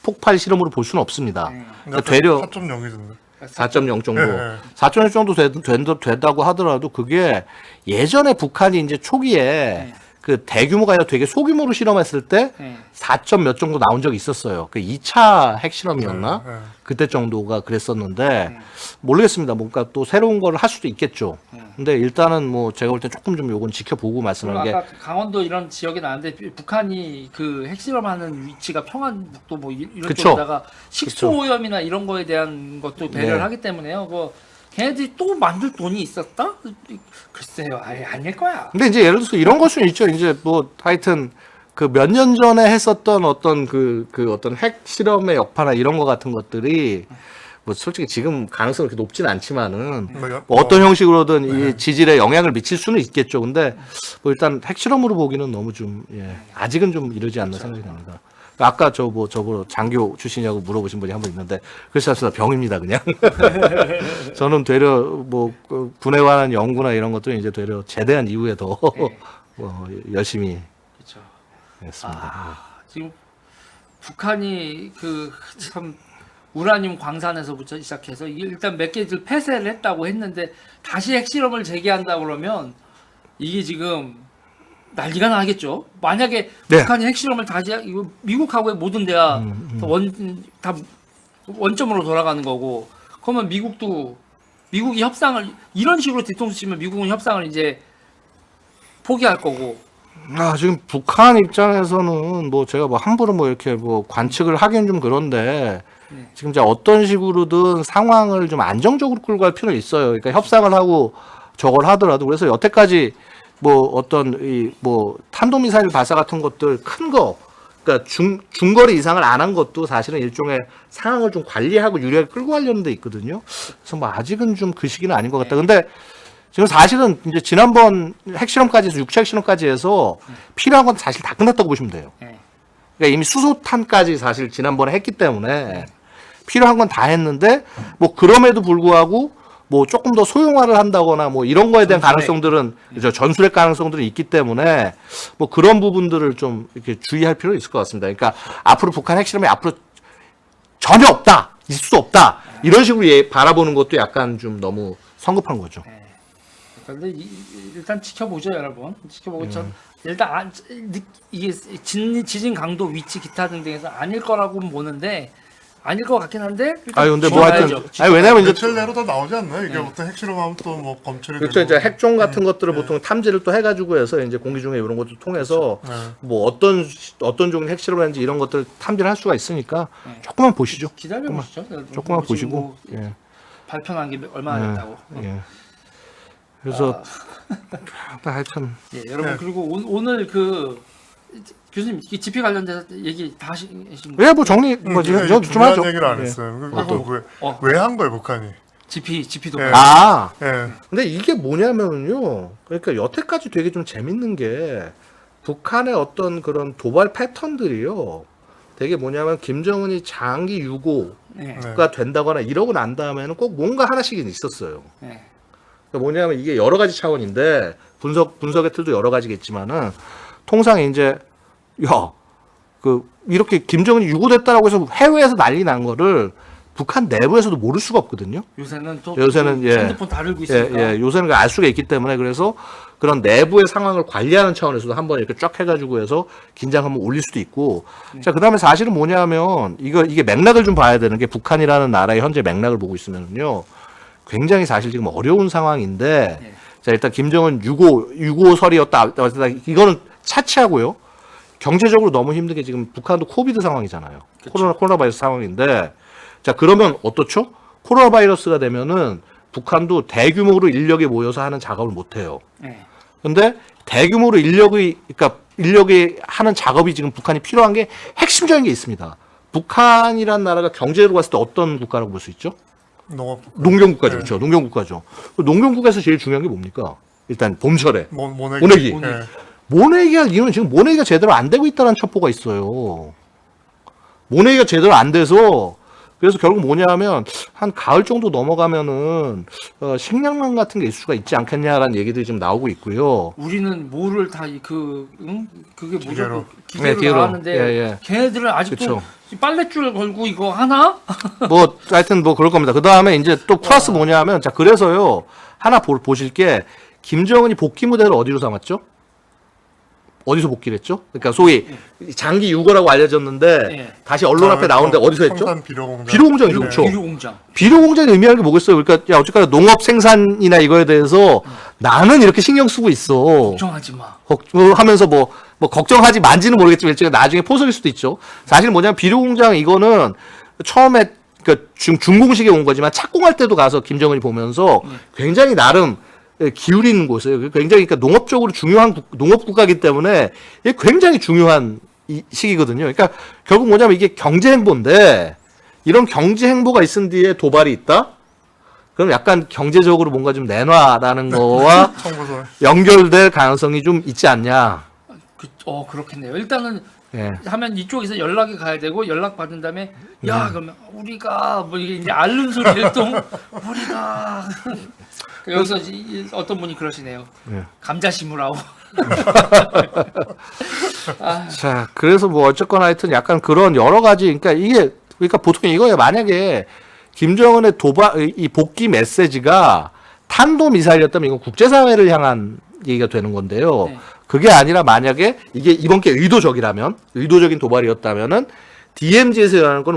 폭발 실험으로 볼 수는 없습니다. 네. 그러니까 되려 4.0이던데. 4.0 정도, 네. 4.0 정도 된다고 하더라도 그게 예전에 북한이 이제 초기에 네. 그 대규모가 아니라 되게 소규모로 실험했을 때 네. 4점 몇 정도 나온 적이 있었어요. 그 2차 핵실험이었나? 네, 네. 그때 정도가 그랬었는데 모르겠습니다. 뭔가 또 새로운 걸 할 수도 있겠죠. 근데 일단은 뭐 제가 볼 때 조금 좀 요건 지켜보고 그리고 말씀하는 게 아까 강원도 이런 지역에 나왔는데 북한이 그 핵실험하는 위치가 평안북도 뭐 이런 그쵸. 쪽에다가 식수오염이나 이런 거에 대한 것도 배려를 네. 하기 때문에요. 뭐 걔네들이 또 만들 돈이 있었다? 글쎄요, 아닐 거야. 근데 이제 예를 들어서 이런 걸 수는 있죠. 이제 뭐 하여튼 그 몇 년 전에 했었던 어떤 그 어떤 핵 실험의 여파나 이런 거 같은 것들이 뭐 솔직히 지금 가능성이 그렇게 높진 않지만은 뭐 어떤 형식으로든 이 지질에 영향을 미칠 수는 있겠죠. 근데 뭐 일단 핵 실험으로 보기는 너무 좀 아직은 좀 이르지 않나 생각이 듭니다. 아까 저보고 장교 출신이라고 물어보신 분이 한 분 있는데 그렇지 않습니다. 병입니다 그냥. 저는 되려 뭐그 군에 관한 연구나 이런 것들은 이제 되려 제대한 이후에 더 뭐 열심히 그렇죠. 했습니다. 지금 북한이 그 참 우라늄 광산에서부터 시작해서 일단 몇 개들 폐쇄를 했다고 했는데 다시 핵실험을 재개한다 그러면 이게 지금 난리가 나겠죠. 만약에 네. 북한이 핵실험을 다시 이거 미국하고의 모든 대화 다 원점으로 돌아가는 거고 그러면 미국이 협상을 이런 식으로 뒤통수 치면 미국은 협상을 이제 포기할 거고 지금 북한 입장에서는 뭐 제가 뭐 함부로 뭐 이렇게 뭐 관측을 하긴 좀 그런데 지금 이제 어떤 식으로든 상황을 좀 안정적으로 끌고 갈 필요는 있어요. 그러니까 협상을 하고 저걸 하더라도 그래서 여태까지 뭐 어떤 이 뭐 탄도미사일 발사 같은 것들 큰 거, 그러니까 중거리 이상을 안 한 것도 사실은 일종의 상황을 좀 관리하고 유리하게 끌고 가려는 데 있거든요. 그래서 뭐 아직은 좀 그 시기는 아닌 것 같다. 근데 지금 사실은 이제 지난번 핵실험까지 해서 6차 핵실험까지 해서 필요한 건 사실 다 끝났다고 보시면 돼요. 그러니까 이미 수소탄까지 사실 지난번에 했기 때문에 필요한 건 다 했는데 뭐 그럼에도 불구하고 뭐 조금 더 소형화를 한다거나 뭐 이런 거에 대한 가능성들은 전술핵 가능성들이 있기 때문에 뭐 그런 부분들을 좀 이렇게 주의할 필요가 있을 것 같습니다. 그러니까 앞으로 북한 핵실험이 앞으로 전혀 없다, 있을 수 없다 이런 식으로 바라보는 것도 약간 좀 너무 성급한 거죠. 근데 일단 지켜보죠, 여러분. 지켜보고 일단 이게 지진 강도, 위치, 기타 등등에서 아닐 거라고 보는데 아닐 것 같긴 한데. 근데 뭐 하여튼 왜냐면 이제 며칠 내로 다 나오지 않나요? 이게 어떤 핵실험하면 또 뭐 검출이 그렇죠. 이제 되고. 핵종 같은 것들을 보통 탐지를 또 해가지고 해서 이제 공기 중에 이런 것도 통해서 뭐 어떤 종의 핵실험을 했는지 이런 것들 탐지를 할 수가 있으니까 조금만 보시죠. 기다려 보시죠. 조금만 보시고. 발표한 게 얼마나 됐다고. 그래서 하여튼 여러분 그리고 오늘 그 교수님 이 GP 관련돼서 얘기 다 하신 뭐 정리 뭐 좀 하죠. 중요한 얘기를 안 했어요. 그것도 왜 한 거예요, 북한이? GP도 근데 이게 뭐냐면요. 그러니까 여태까지 되게 좀 재밌는 게 북한의 어떤 그런 도발 패턴들이요. 되게 뭐냐면 김정은이 장기 유고가 된다거나 이러고 난 다음에는 꼭 뭔가 하나씩은 있었어요. 그러니까 뭐냐면 이게 여러 가지 차원인데 분석의 틀도 여러 가지겠지만은 통상 이제 이렇게 김정은이 유고됐다라고 해서 해외에서 난리 난 거를 북한 내부에서도 모를 수가 없거든요. 요새는 핸드폰 다 들고 있으니까. 요새는 알 수가 있기 때문에 그래서 그런 내부의 상황을 관리하는 차원에서도 한번 이렇게 쫙 해가지고 해서 긴장 한번 올릴 수도 있고. 자, 그다음에 사실은 뭐냐면 이게 맥락을 좀 봐야 되는 게 북한이라는 나라의 현재 맥락을 보고 있으면요. 굉장히 사실 지금 어려운 상황인데 자, 일단 김정은 유고설이었다. 이거는 차치하고요. 경제적으로 너무 힘든 게 지금 북한도 코비드 상황이잖아요. 코로나 바이러스 상황인데 자, 그러면 어떻죠? 코로나 바이러스가 되면은 북한도 대규모로 인력이 모여서 하는 작업을 못 해요. 근데 대규모로 인력이 하는 작업이 지금 북한이 필요한 게 핵심적인 게 있습니다. 북한이란 나라가 경제로 봤을 때 어떤 국가라고 볼 수 있죠? 농경국가죠. 그렇죠. 농경국가죠. 농경국가에서 제일 중요한 게 뭡니까? 일단 봄철에 모내기. 모내기가 이유는 지금 모내기가 제대로 안 되고 있다는 첩보가 있어요. 모내기가 제대로 안 돼서 그래서 결국 뭐냐면 한 가을 정도 넘어가면은 식량난 같은 게 있을 수가 있지 않겠냐라는 얘기들이 지금 나오고 있고요. 우리는 뭐를 다 그게 기계로. 기계로 나왔는데 걔네들은 아직도 빨랫줄 걸고 이거 하나? 뭐 하여튼 뭐 그럴 겁니다. 그 다음에 이제 또 플러스 뭐냐면 자 그래서요 하나 보실 게 김정은이 복귀 무대를 어디로 삼았죠? 어디서 복귀를 했죠? 그러니까 소위 장기 유거라고 알려졌는데 네. 다시 언론 앞에 나오는데 어디서 했죠? 청산 비료공장. 비료공장이죠, 그렇죠? 비료공장. 비료공장이 의미하는 게 뭐겠어요? 그러니까 야 어쨌거나 농업 생산이나 이거에 대해서 나는 이렇게 신경 쓰고 있어. 걱정하지 마. 하면서 뭐 걱정하지 만지는 모르겠지만 일종의 나중에 포석일 수도 있죠. 사실 뭐냐면 비료공장 이거는 처음에 그러니까 중공식에 온 거지만 착공할 때도 가서 김정은이 보면서 굉장히 나름 기울이는 곳이에요. 굉장히 그러니까 농업적으로 중요한 농업 국가이기 때문에 이게 굉장히 중요한 시기거든요. 그러니까 결국 뭐냐면 이게 경제 행보인데 이런 경제 행보가 있은 뒤에 도발이 있다? 그럼 약간 경제적으로 뭔가 좀 내놔라는 거와 청구서. 연결될 가능성이 좀 있지 않냐. 그렇겠네요. 일단은 예. 하면 이쪽에서 연락이 가야 되고 연락 받은 다음에 야 그러면 우리가 뭐 이게 이제 앓는 소리를 또 우리가 여기서 어떤 분이 그러시네요. 예. 감자 심으라고. 자, 그래서 뭐 어쨌거나 하여튼 약간 그런 여러 가지 그러니까 보통 이거예요. 만약에 김정은의 이 복귀 메시지가 탄도 미사일이었다면 이건 국제사회를 향한 얘기가 되는 건데요. 네. 그게 아니라 만약에 이게 이번 게 의도적인 도발이었다면은 DMZ에서 일어나는 건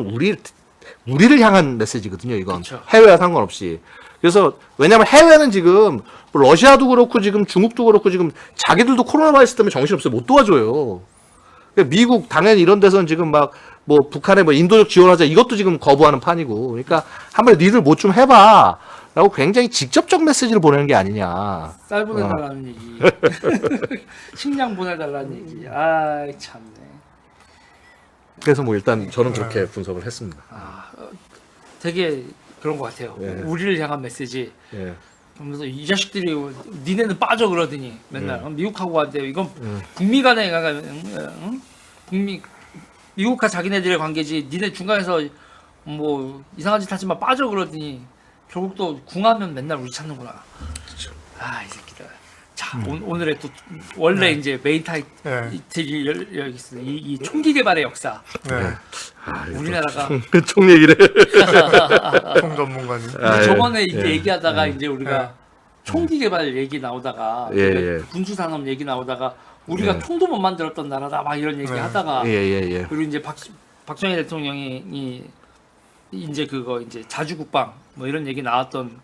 우리를 향한 메시지거든요. 이건 그쵸. 해외와 상관없이. 그래서 왜냐하면 해외는 지금 뭐 러시아도 그렇고 지금 중국도 그렇고 지금 자기들도 코로나 바이러스 때문에 정신없어요. 못 도와줘요. 그러니까 미국 당연히 이런 데서는 지금 막 뭐 북한에 뭐 인도적 지원하자 이것도 지금 거부하는 판이고. 그러니까 한번 니들 뭐 좀 해봐. 라고 굉장히 직접적 메시지를 보내는 게 아니냐. 쌀 보내달라는 얘기. 식량 보내달라는 얘기. 참네. 그래서 뭐 일단 저는 그렇게 분석을 했습니다. 되게 그런 것 같아요. 예. 우리를 향한 메시지. 예. 그러면서 이 자식들이 니네는 빠져 그러더니 맨날 미국하고 왔대요. 이건 북미 간의 미국과 자기네들의 관계지. 니네 중간에서 뭐 이상한 짓 하지만 빠져 그러더니 결국 또 궁하면 맨날 우리 찾는구나. 그렇죠. 이 새끼들. 자 오늘의 또 원래 이제 메인 타이틀이 여기 있어. 이 총기 개발의 역사. 네. 우리나라가 총 얘기를. 총 전문가님. 저번에 이제 예. 얘기하다가 이제 우리가 예. 총기 개발 얘기 나오다가 예. 군수 산업 얘기 나오다가 우리가 예. 총도 못 만들었던 나라다 막 이런 얘기 네. 하다가 예. 그리고 이제 박정희 대통령이 이제 그거 이제 자주국방 뭐 이런 얘기 나왔던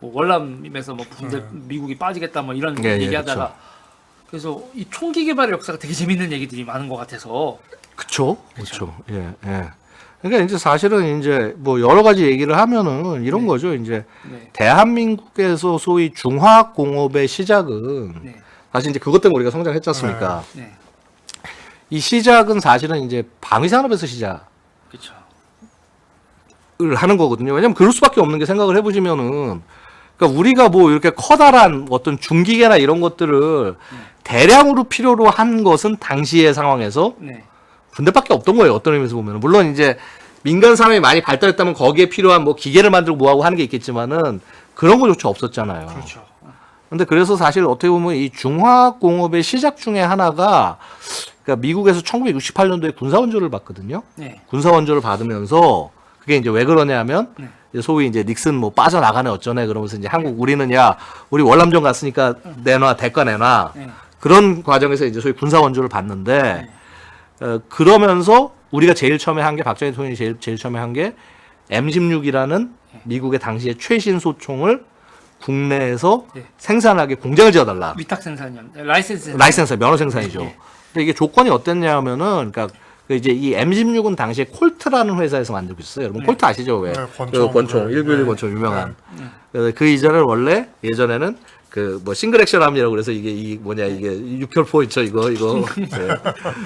뭐 월남에서 뭐 군대 미국이 빠지겠다 뭐 이런 예, 얘기하다가 그래서 이 총기 개발의 역사가 되게 재밌는 얘기들이 많은 것 같아서 그렇죠. 예. 그러니까 이제 사실은 이제 뭐 여러 가지 얘기를 하면은 이런 네. 거죠. 이제 네. 대한민국에서 소위 중화학 공업의 시작은 네. 사실 이제 그것 때문에 우리가 성장했지 않습니까? 네. 이 시작은 사실은 이제 방위산업에서 시작을 그렇죠. 하는 거거든요. 왜냐면 그럴 수밖에 없는 게 생각을 해보시면은 그러니까 우리가 뭐 이렇게 커다란 어떤 중기계나 이런 것들을 대량으로 필요로 한 것은 당시의 상황에서 네. 군대밖에 없던 거예요. 어떤 의미에서 보면. 물론 이제 민간 산업이 많이 발달했다면 거기에 필요한 뭐 기계를 만들고 뭐하고 하는 게 있겠지만은 그런 거조차 없었잖아요. 그렇죠. 근데 그래서 사실 어떻게 보면 이 중화학 공업의 시작 중에 하나가 그러니까 미국에서 1968년도에 군사원조를 받거든요. 네. 군사원조를 받으면서 그게 이제 왜 그러냐 하면 네. 이제 소위 이제 닉슨 뭐 빠져나가네 어쩌네 그러면서 이제 한국 우리는 야 우리 월남전 갔으니까 내놔 대가 내놔 네. 그런 과정에서 이제 소위 군사원조를 받는데 그러면서 우리가 제일 처음에 한 게 박정희 대통령이 제일 처음에 한 게 M16이라는 미국의 당시의 최신 소총을 국내에서 네. 생산하게 공장을 지어달라. 위탁 생산이요. 라이센스. 라이센스 면허 생산이죠. 네. 근데 이게 조건이 어땠냐면은 그러니까 그 이제 이 M16은 당시에 콜트라는 회사에서 만들고 있었어요. 여러분 콜트 아시죠? 왜? 네, 권총 네. 191 권총 유명한. 그래서 그 이전에는 원래 예전에는 그 뭐 싱글 액션함이라고 그래서 이게 뭐냐 이게 6혈 포인트 이거 네.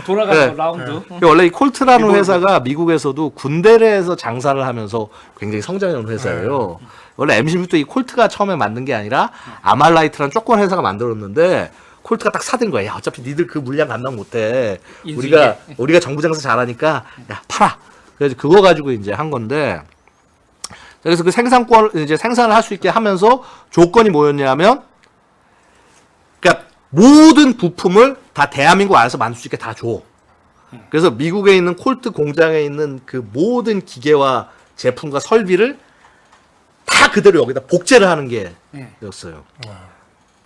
돌아가서 네. 라운드. 원래 이 콜트라는 회사가 미국에서도 군대내에서 장사를 하면서 굉장히 성장한 회사예요. 원래 M16도 이 콜트가 처음에 만든 게 아니라 아말라이트라는 조그만 회사가 만들었는데 콜트가 딱 사든 거야. 야, 어차피 니들 그 물량 감당 못해. 우리가 정부 장사 잘하니까 야 팔아. 그래서 그거 가지고 이제 한 건데. 그래서 그 생산권 이제 생산을 할 수 있게 하면서 조건이 뭐였냐면, 그러니까 모든 부품을 다 대한민국 안에서 만들 수 있게 다 줘. 그래서 미국에 있는 콜트 공장에 있는 그 모든 기계와 제품과 설비를 다 그대로 여기다 복제를 하는 게 였어요.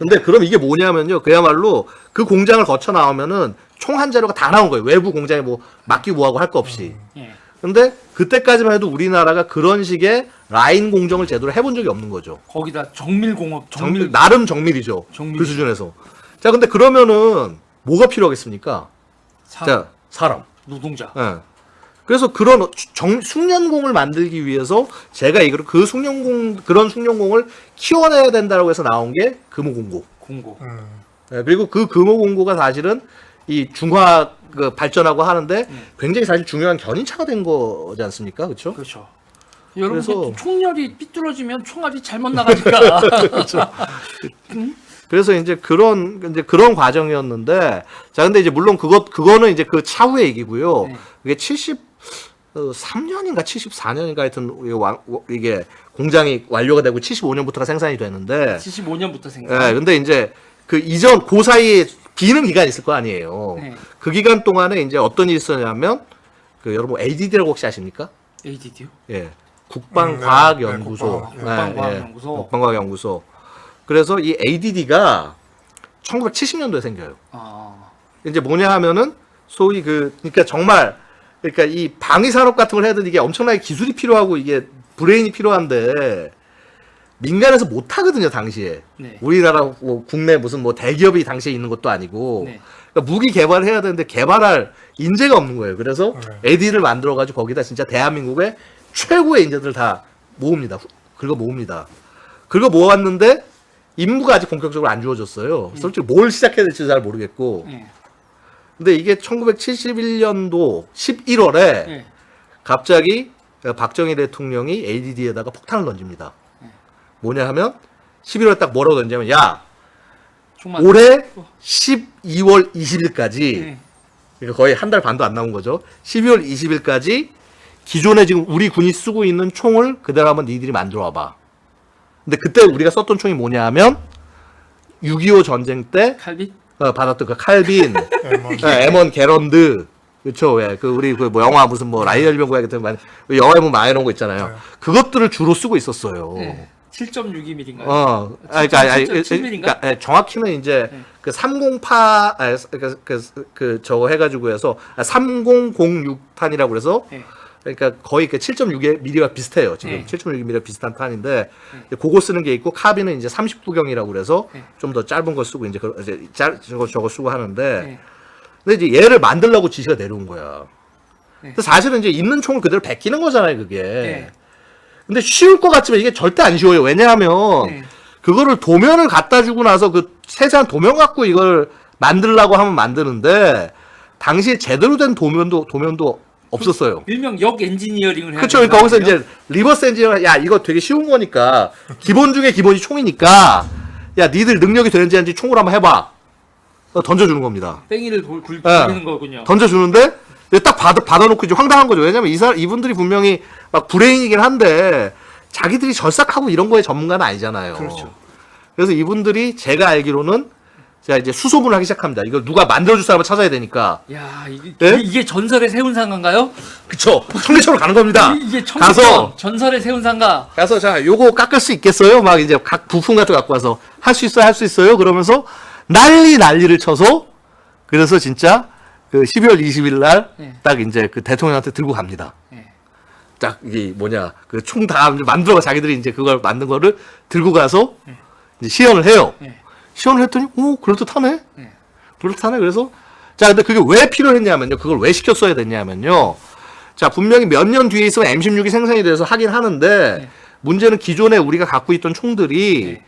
근데 그럼 이게 뭐냐면요. 그야말로 그 공장을 거쳐 나오면은 총 한 자료가 다 나온 거예요. 외부 공장에 뭐 맡기고 뭐하고 할 거 없이. 예. 근데 그때까지만 해도 우리나라가 그런 식의 라인 공정을 제대로 해본 적이 없는 거죠. 거기다 정밀공업, 나름 정밀이죠. 정밀이죠. 그 수준에서. 자, 근데 그러면은 뭐가 필요하겠습니까? 자, 사람. 노동자. 예. 그래서 그런 숙련공을 만들기 위해서 제가 이걸 그런 숙련공을 키워내야 된다고 해서 나온 게 금호공고. 공고. 예, 그리고 그 금호공고가 사실은 이 중화 그 발전하고 하는데 굉장히 사실 중요한 견인차가 된 거지 않습니까? 그렇죠? 그렇죠. 여러분 그래서- 총열이 삐뚤어지면 총알이 잘못 나가니까. 그래서 이제 그런 과정이었는데 자 근데 이제 물론 그거는 이제 그 차후의 얘기고요. 네. 이게 73년인가 74년인가 하여튼 이게 공장이 완료가 되고 75년부터가 생산이 되는데 75년부터 생각. 예, 근데 이제 그 이전 그 사이에 비는 기간이 있을 거 아니에요. 네. 그 기간 동안에 이제 어떤 일이 있었냐면 그 여러분 ADD라고 혹시 아십니까? ADD요? 예. 국방과학연구소. 네, 국방과학연구소. 국방과학연구소. 그래서 이 ADD가 1970년도에 생겨요. 아. 이제 뭐냐 하면은 소위 그러니까 정말 그러니까 이 방위 산업 같은 걸 해야 되는 이게 엄청나게 기술이 필요하고 이게 브레인이 필요한데 민간에서 못 하거든요, 당시에. 네. 우리나라 뭐 국내 무슨 뭐 대기업이 당시에 있는 것도 아니고. 네. 그러니까 무기 개발을 해야 되는데 개발할 인재가 없는 거예요. 그래서 AD를 만들어 가지고 거기다 진짜 대한민국의 최고의 인재들을 다 모읍니다. 긁어 모읍니다. 긁어 모았는데 임무가 아직 본격적으로 안 주어졌어요. 솔직히 뭘 시작해야 될지 잘 모르겠고. 네. 근데 이게 1971년도 11월에 네. 갑자기 박정희 대통령이 ADD에다가 폭탄을 던집니다. 뭐냐 하면 11월에 딱 뭐라고 던지냐면 야 정말. 올해 12월 20일까지 네. 그러니까 거의 한 달 반도 안 남은 거죠. 12월 20일까지 기존에 지금 우리 군이 쓰고 있는 총을 그대로 한번 니들이 만들어 와봐. 근데 그때 우리가 썼던 총이 뭐냐 하면 6.25 전쟁 때 칼비? 받았던 그 칼빈, M1. M1 게런드, 그쵸? 왜? 그 우리 그 뭐 영화 무슨 뭐 라이언 일병구야 같은 많이 영화에 보면 많이 나온 거 있잖아요. 네. 그것들을 주로 쓰고 있었어요. 네. 7.62mm인가요? 그러니까 7.7mm 인가? 그러니까 정확히는 이제 네. 그 308, 그 저거 해가지고 해서 3006탄이라고 그래서 네. 그러니까 거의 그 7.6mm가 비슷해요. 지금 네. 7.6mm가 비슷한 탄인데 그거 쓰는 게 있고 카빈은 이제 39경이라고 그래서 네. 좀 더 짧은 거 쓰고 이제 저거 쓰고 하는데 네. 근데 이제 얘를 만들려고 지시가 내려온 거야. 네. 근데 사실은 이제 있는 총을 그대로 베끼는 거잖아요, 그게. 네. 근데 쉬울 것 같지만 이게 절대 안 쉬워요. 왜냐하면 네. 그거를 도면을 갖다 주고 나서 그 세세한 도면 갖고 이걸 만들려고 하면 만드는데 당시에 제대로 된 도면도 없었어요. 일명 역 엔지니어링을 해야 그렇죠. 그러니까 거기서 이제 리버스 엔지니어 야 이거 되게 쉬운 거니까 기본 중에 기본이 총이니까 야 니들 능력이 되는지 안 되는지 총으로 한번 해봐. 던져주는 겁니다. 뺑이를 굴리는 거군요. 던져주는데 딱 받아놓고 이제 황당한 거죠. 왜냐면 이분들이 분명히 막 브레인이긴 한데 자기들이 절삭하고 이런 거에 전문가는 아니잖아요. 그렇죠. 그래서 이분들이 제가 알기로는 제가 이제 수소문을 하기 시작합니다. 이걸 누가 만들어줄 사람을 찾아야 되니까. 야, 이게, 네? 이게 전설의 세운 상가인가요? 그쵸. 청계천으로 가는 겁니다. 이게 가서 전설의 세운 상가. 자 요거 깎을 수 있겠어요? 막 이제 각 부품 같은 거 갖고 와서 할 수 있어요? 그러면서 난리를 쳐서 그래서 진짜 그 12월 20일 날 딱 네. 이제 그 대통령한테 들고 갑니다. 네. 딱 이게 뭐냐 그 총 다 만들어가 자기들이 이제 그걸 만든 거를 들고 가서 이제 시연을 해요. 네. 시연을 했더니 오 그럴듯하네. 네. 그렇다네. 그래서 자 근데 그게 왜 필요했냐면요. 그걸 왜 시켰어야 됐냐면요. 자 분명히 몇 년 뒤에 있으면 M16이 생산이 돼서 하긴 하는데 네. 문제는 기존에 우리가 갖고 있던 총들이 네.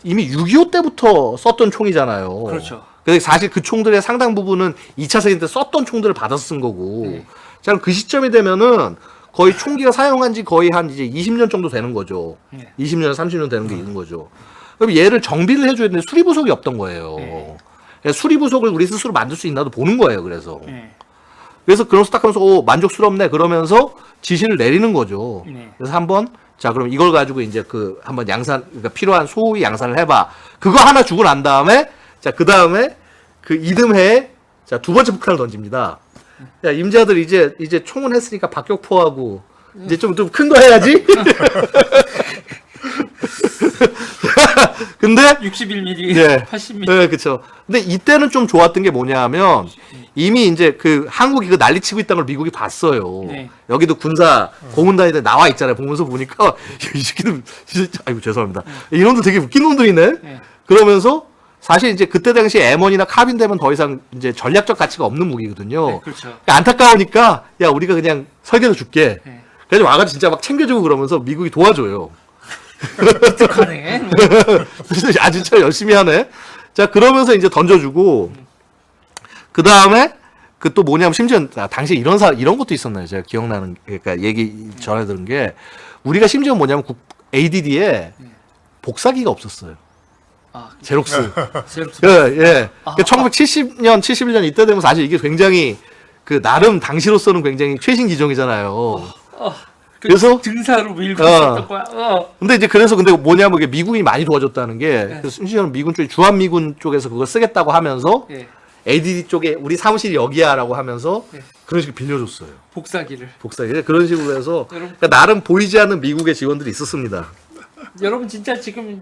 이미 6.25 때부터 썼던 총이잖아요. 그렇죠. 근데 사실 그 총들의 상당 부분은 2차 세계 때 썼던 총들을 받아서 쓴 거고. 네. 자 그럼 그 시점이 되면은 거의 총기가 사용한 지 거의 한 이제 20년 정도 되는 거죠. 네. 20년, 30년 되는 게 있는 거죠. 그럼 얘를 정비를 해줘야 되는데 수리부속이 없던 거예요. 네. 그래서 수리부속을 우리 스스로 만들 수 있나도 보는 거예요. 그래서 네. 그러면서 딱 하면서 오 만족스럽네 그러면서 지시를 내리는 거죠. 네. 그래서 한번 자 그럼 이걸 가지고 이제 그 한번 양산 그러니까 필요한 소위 양산을 해봐. 그거 하나 주고 난 다음에 자 그 다음에 그 이듬해에 자 두 번째 폭탄을 던집니다. 야 임자들 이제 총은 했으니까 박격포하고 이제 좀 큰 거 해야지. 근데 61mm, 예. 80mm. 네, 그렇죠. 근데 이때는 좀 좋았던 게 뭐냐면 이미 이제 그 한국이 그 난리치고 있다는 걸 미국이 봤어요. 네. 여기도 군사 고문단위대 나와 있잖아요. 보면서 보니까 이 새끼들 진짜 아이고 죄송합니다. 이놈들 되게 웃긴 놈들이네. 네. 그러면서 사실 이제 그때 당시 M1이나 카빈 되면 더 이상 이제 전략적 가치가 없는 무기거든요. 네, 그렇죠. 그러니까 안타까우니까 야 우리가 그냥 설계도 줄게. 네. 그래서 와가지고 진짜 막 챙겨주고 그러면서 미국이 도와줘요. 독특하네. 아 진짜 열심히 하네. 자 그러면서 이제 던져주고 그 다음에 그 또 뭐냐면 심지어 당시에 이런 것도 있었나요? 제가 기억나는 그러니까 얘기 전해 들은 게 우리가 심지어 뭐냐면 ADD에 복사기가 없었어요. 아, 제록스. 제록스. 예, 예. 아. 그러니까 1970년, 71년 이때 되면 사실 이게 굉장히 그 나름 당시로서는 굉장히 최신 기종이잖아요. 그래서 등사로 밀고 있었던 거야. 근데 이제 그래서 근데 뭐냐면 이게 미군이 많이 도와줬다는 게 그래서 심지어는 미군 쪽이 주한미군 쪽에서 그걸 쓰겠다고 하면서 예. ADD 쪽에 우리 사무실이 여기야라고 하면서 네. 그런 식으로 빌려줬어요. 복사기를. 복사기 그런 식으로 해서 여러분. 그러니까 나름 보이지 않는 미국의 지원들이 있었습니다. 여러분 진짜 지금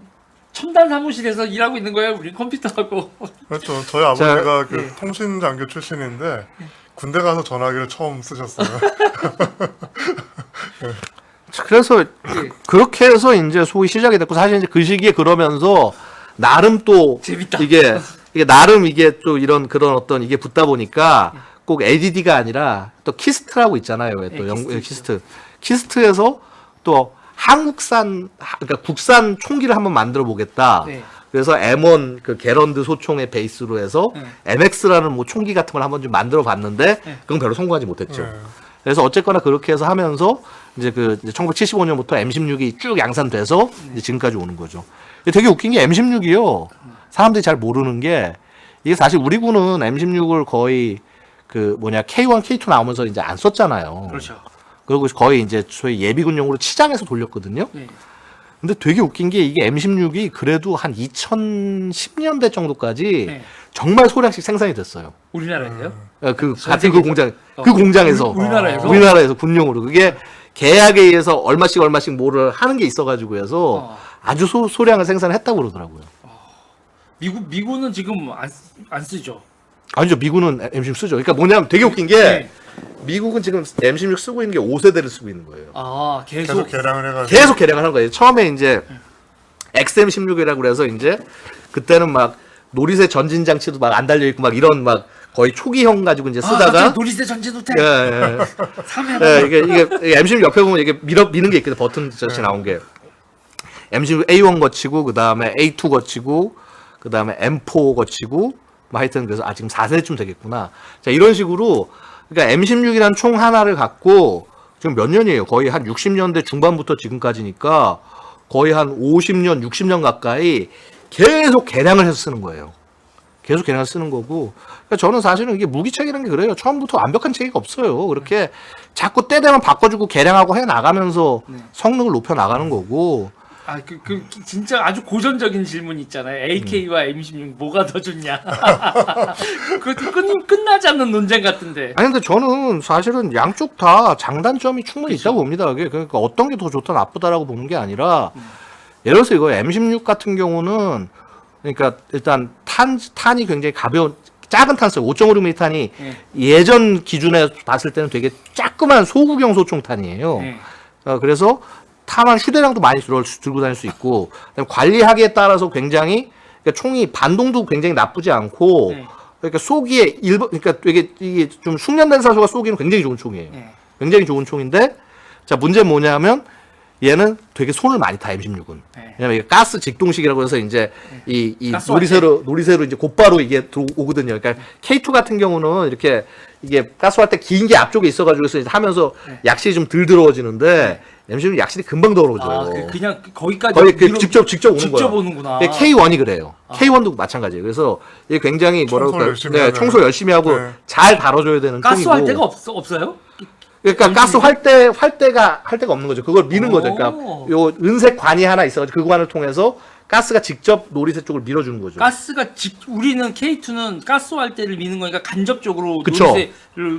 첨단 사무실에서 일하고 있는 거예요. 우리 컴퓨터하고. 그렇죠. 저희 아버지가 그 예. 통신장교 출신인데 군대 가서 전화기를 처음 쓰셨어요. 그래서 예. 그렇게 해서 이제 소위 시작이 됐고 사실 이제 그 시기에 그러면서 나름 또 재밌다. 이게 나름 이게 또 이런 그런 어떤 이게 붙다 보니까 꼭 ADD가 아니라 또 키스트라고 있잖아요. 왜 또 예, 영국 키스트 키스트에서 또 한국산 그러니까 국산 총기를 한번 만들어 보겠다. 네. 그래서 M1 그 게런드 소총의 베이스로 해서 네. MX라는 뭐 총기 같은 걸 한번 좀 만들어 봤는데 네. 그건 별로 성공하지 못했죠. 네. 그래서 어쨌거나 그렇게 해서 하면서 이제 그 1975년부터 M16이 쭉 양산돼서 이제 지금까지 오는 거죠. 되게 웃긴 게 M16이요. 사람들이 잘 모르는 게 이게 사실 우리 군은 M16을 거의 그 뭐냐 K1, K2 나오면서 이제 안 썼잖아요. 그렇죠. 그리고 거의 이제 소위 예비군용으로 치장해서 돌렸거든요. 네. 근데 되게 웃긴 게 이게 M16이 그래도 한 2010년대 정도까지 네. 정말 소량씩 생산이 됐어요. 우리나라에서요? 그 전 같은 그 세계에서? 공장, 어. 그 공장에서 우리나라에서? 우리나라에서 군용으로 그게 계약에 의해서 얼마씩 뭐를 하는 게 있어가지고 해서 아주 소량을 생산했다고 그러더라고요. 미군은 지금 안 쓰죠. 아니죠, 미군은 M16 쓰죠. 그러니까 뭐냐면 되게 웃긴 게 네. 미국은 지금 M16 쓰고 있는 게 5세대를 쓰고 있는 거예요. 아 계속 계속. 개량을 해가지고 계속 개량을 하는 거예요. 처음에 이제 XM16이라고 그래서 이제 그때는 막 노리새 전진 장치도 막 안 달려 있고 막 이런 막 거의 초기형 가지고 이제 쓰다가 갑자기 노리새 전진호텔. 예, 예. 3회. 예, 이게 M16 옆에 보면 이게 미는 게 있거든. 버튼 전치 나온 게. M16 A1 거치고 그다음에 A2 거치고 그다음에 M4 거치고 뭐 하여튼 그래서 지금 4세대쯤 되겠구나. 자, 이런 식으로 그러니까 M16이라는 총 하나를 갖고 지금 몇 년이에요? 거의 한 60년대 중반부터 지금까지니까 거의 한 50년, 60년 가까이 계속 개량을 해서 쓰는 거예요. 계속 개량해서 쓰는 거고. 그러니까 저는 사실은 이게 무기체계라는 게 그래요. 처음부터 완벽한 체계가 없어요. 그렇게 자꾸 때 되면 바꿔주고 개량하고 해 나가면서 성능을 높여 나가는 거고. 그 진짜 아주 고전적인 질문 있잖아요. AK와 M16 뭐가 더 좋냐? 그것도 끝나지 않는 논쟁 같은데. 아니 근데 저는 사실은 양쪽 다 장단점이 충분히 있다고 봅니다. 그게 그러니까 어떤 게 더 좋다 나쁘다라고 보는 게 아니라 예를 들어서 이거 M16 같은 경우는 그러니까 일단 탄이 굉장히 가벼운 작은 탄 써요. 5.56mm 탄이 예전 기준에 봤을 때는 되게 조그만 소구경 소총탄이에요. 네. 그래서 탄환 휴대량도 많이 들고 다닐 수 있고 관리하기에 따라서 굉장히 그러니까 총이 반동도 굉장히 나쁘지 않고 네. 그러니까 쏘기에 그러니까 되게 이게 좀 숙련된 사수가 쏘기는 굉장히 좋은 총이에요. 네. 굉장히 좋은 총인데 자 문제는 뭐냐면 얘는 되게 손을 많이 타 M16은. 네. 왜냐면 이게 가스 직동식이라고 해서 이제 이 가스 노리새로 이제 곧바로 이게 들어오거든요. 그러니까 K2 같은 경우는 이렇게 이게 가스할 때 긴 게 앞쪽에 있어가지고 이제 하면서 약실이 좀 덜 들어워지는데 M16은 약실이 금방 들어오져요. 그냥 거기까지 거의 직접 오는 직접 거야. 오는구나. K1이 그래요. K1도 마찬가지예요. 그래서 이게 굉장히 뭐라고 청소 할까요? 열심히 하는. 청소 열심히 하고 네. 잘 다뤄줘야 되는 가스할 총이고. 데가 없어요? 그러니까 가스 할 때가 없는 거죠. 그걸 미는 거죠. 그러니까 요 은색 관이 하나 있어가지고 그 관을 통해서 가스가 직접 노리새 쪽을 밀어주는 거죠. 우리는 K2는 가스할 때를 미는 거니까 간접적으로 그쵸. 노리새를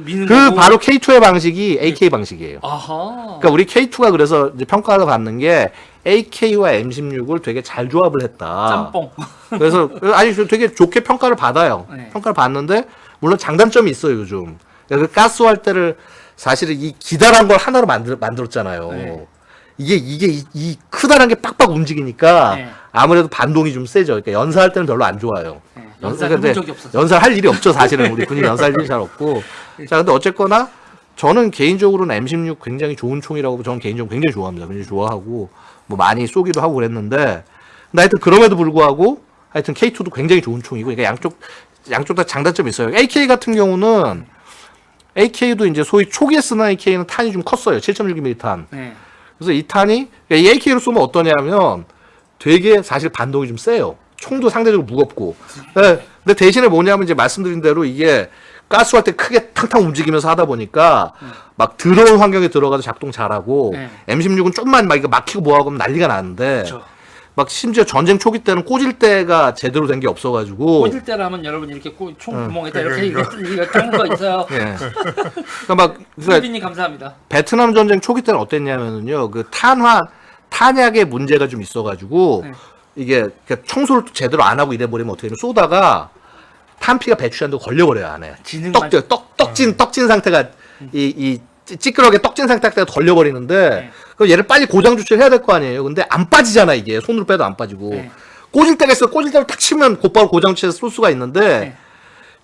미는 그 거고. 바로 K2의 방식이 AK 방식이에요. 아하. 그러니까 우리 K2가 그래서 이제 평가를 받는 게 AK와 M16을 되게 잘 조합을 했다. 짬뽕. 그래서 아니 되게 좋게 평가를 받아요. 네. 평가를 받는데 물론 장단점이 있어요 요즘. 그 가스할 때를 사실은 이 기다란 걸 하나로 만들었잖아요. 네. 이게 이 크다란 게 빡빡 움직이니까 네. 아무래도 반동이 좀 세죠. 그러니까 연사할 때는 별로 안 좋아요. 네. 연사 근데 해본 적이 없었어요. 연사할 일이 없죠 사실은 우리 군인 연사할 일이 잘 없고. 자 근데 어쨌거나 저는 개인적으로는 M16 굉장히 좋은 총이라고 저는 개인적으로 굉장히 좋아합니다. 굉장히 좋아하고 뭐 많이 쏘기도 하고 그랬는데 근데 하여튼 그럼에도 불구하고 하여튼 K2도 굉장히 좋은 총이고 그러니까 양쪽 다 장단점이 있어요. AK 같은 경우는 AK도 이제 소위 초기에 쓰는 AK는 탄이 좀 컸어요. 7.6mm 탄. 네. 그래서 이 탄이 이 AK로 쏘면 어떠냐면 되게 사실 반동이 좀 세요. 총도 상대적으로 무겁고. 네, 근데 대신에 뭐냐면 이제 말씀드린 대로 이게 가스할 때 크게 탕탕 움직이면서 하다 보니까 막 더러운 환경에 들어가서 작동 잘하고 네. M16은 좀만 막 이거 막히고 뭐하고 하면 난리가 나는데 그렇죠. 막 심지어 전쟁 초기 때는 꽂을 때가 제대로 된 게 없어가지고 꽂을 때라면 여러분 이렇게 총 구멍에다 이렇게 이거 닦는 거 있어요. 예. 그러니까 막 그러니까 수빈님 감사합니다. 베트남 전쟁 초기 때는 어땠냐면요 그 탄약의 문제가 좀 있어가지고 네. 이게 그러니까 청소를 제대로 안 하고 이래 버리면 어떻게 되면 쏘다가 탄피가 배출한다고 걸려버려요 안에 지능만 떡진 상태가 이 찌끄러게 떡진 상태가 걸려버리는데 네. 그럼 얘를 빨리 고장 조치를 해야 될 거 아니에요. 근데 안 빠지잖아 이게 손으로 빼도 안 빠지고 네. 꽂을 때가 있어. 꽂을 때를 딱 치면 곧바로 고장 조치해서 쏠 수가 있는데 네.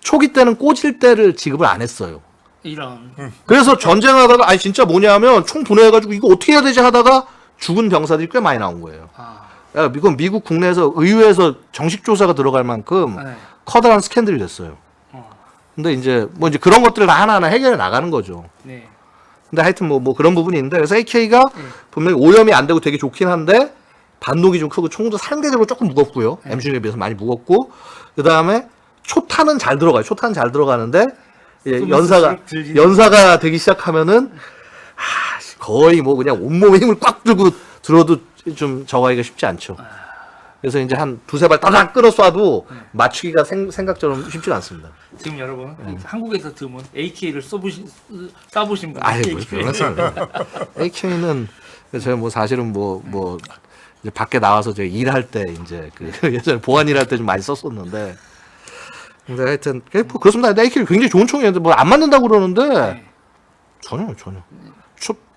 초기 때는 꽂을 때를 지급을 안 했어요. 이런. 그래서 전쟁하다가 아니 진짜 뭐냐면 총 보내가지고 이거 어떻게 해야 되지 하다가 죽은 병사들이 꽤 많이 나온 거예요. 아, 야, 이건 미국 국내에서 의회에서 정식 조사가 들어갈 만큼 네. 커다란 스캔들이 됐어요. 어, 근데 이제 뭐 이제 그런 것들을 다 하나하나 해결해 나가는 거죠. 네. 근데 하여튼 뭐 그런 부분이 있는데 그래서 AK가 분명히 오염이 안 되고 되게 좋긴 한데 반동이 좀 크고 총도 상대적으로 조금 무겁고요. M16에 비해서 많이 무겁고 그 다음에 초탄은 잘 들어가요. 초탄은 잘 들어가는데 예, 연사가 되기 시작하면은 거의 뭐 그냥 온몸에 힘을 꽉 들고 들어도 좀 저가기가 쉽지 않죠. 그래서 이제 한 두세 발 따닥 끌어 쏴도 맞추기가 생각처럼 쉽지가 않습니다. 지금 여러분 한국에서 드문 AK를 쏴보신 분. 아예 뭐 그런 AK는 제가 뭐 사실은 뭐 이제 밖에 나와서 제가 일할 때 이제 그 예전에 보안 일할 때 좀 많이 썼었는데 근데 하여튼 뭐 그렇습니다. AK는 굉장히 좋은 총이었는데 뭐 안 맞는다고 그러는데 네. 전혀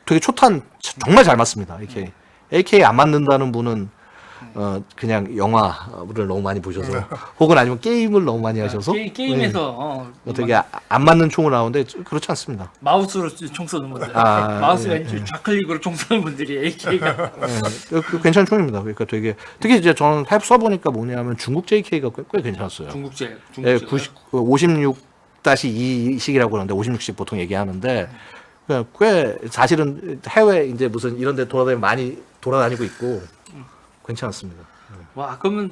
되게 초탄 정말 잘 맞습니다. AK 안 맞는다는 분은 그냥 영화를 너무 많이 보셔서 혹은 아니면 게임을 너무 많이 하셔서 게임에서 되게 안 맞는 총을 나오는데 그렇지 않습니다. 마우스로 총 쏘는 분들, 마우스 왼쪽 좌클릭으로 총 쏘는 분들이 AK가 괜찮은 총입니다. 그러니까 되게 특히 이제 저는 써보니까 뭐냐면 중국 JK가 꽤 괜찮았어요. 중국제. 예, 56-2식이라고 하는데 56식 보통 얘기하는데 꽤 사실은 해외 이제 무슨 이런 데 많이 돌아다니고 있고 괜찮았습니다. 와 그러면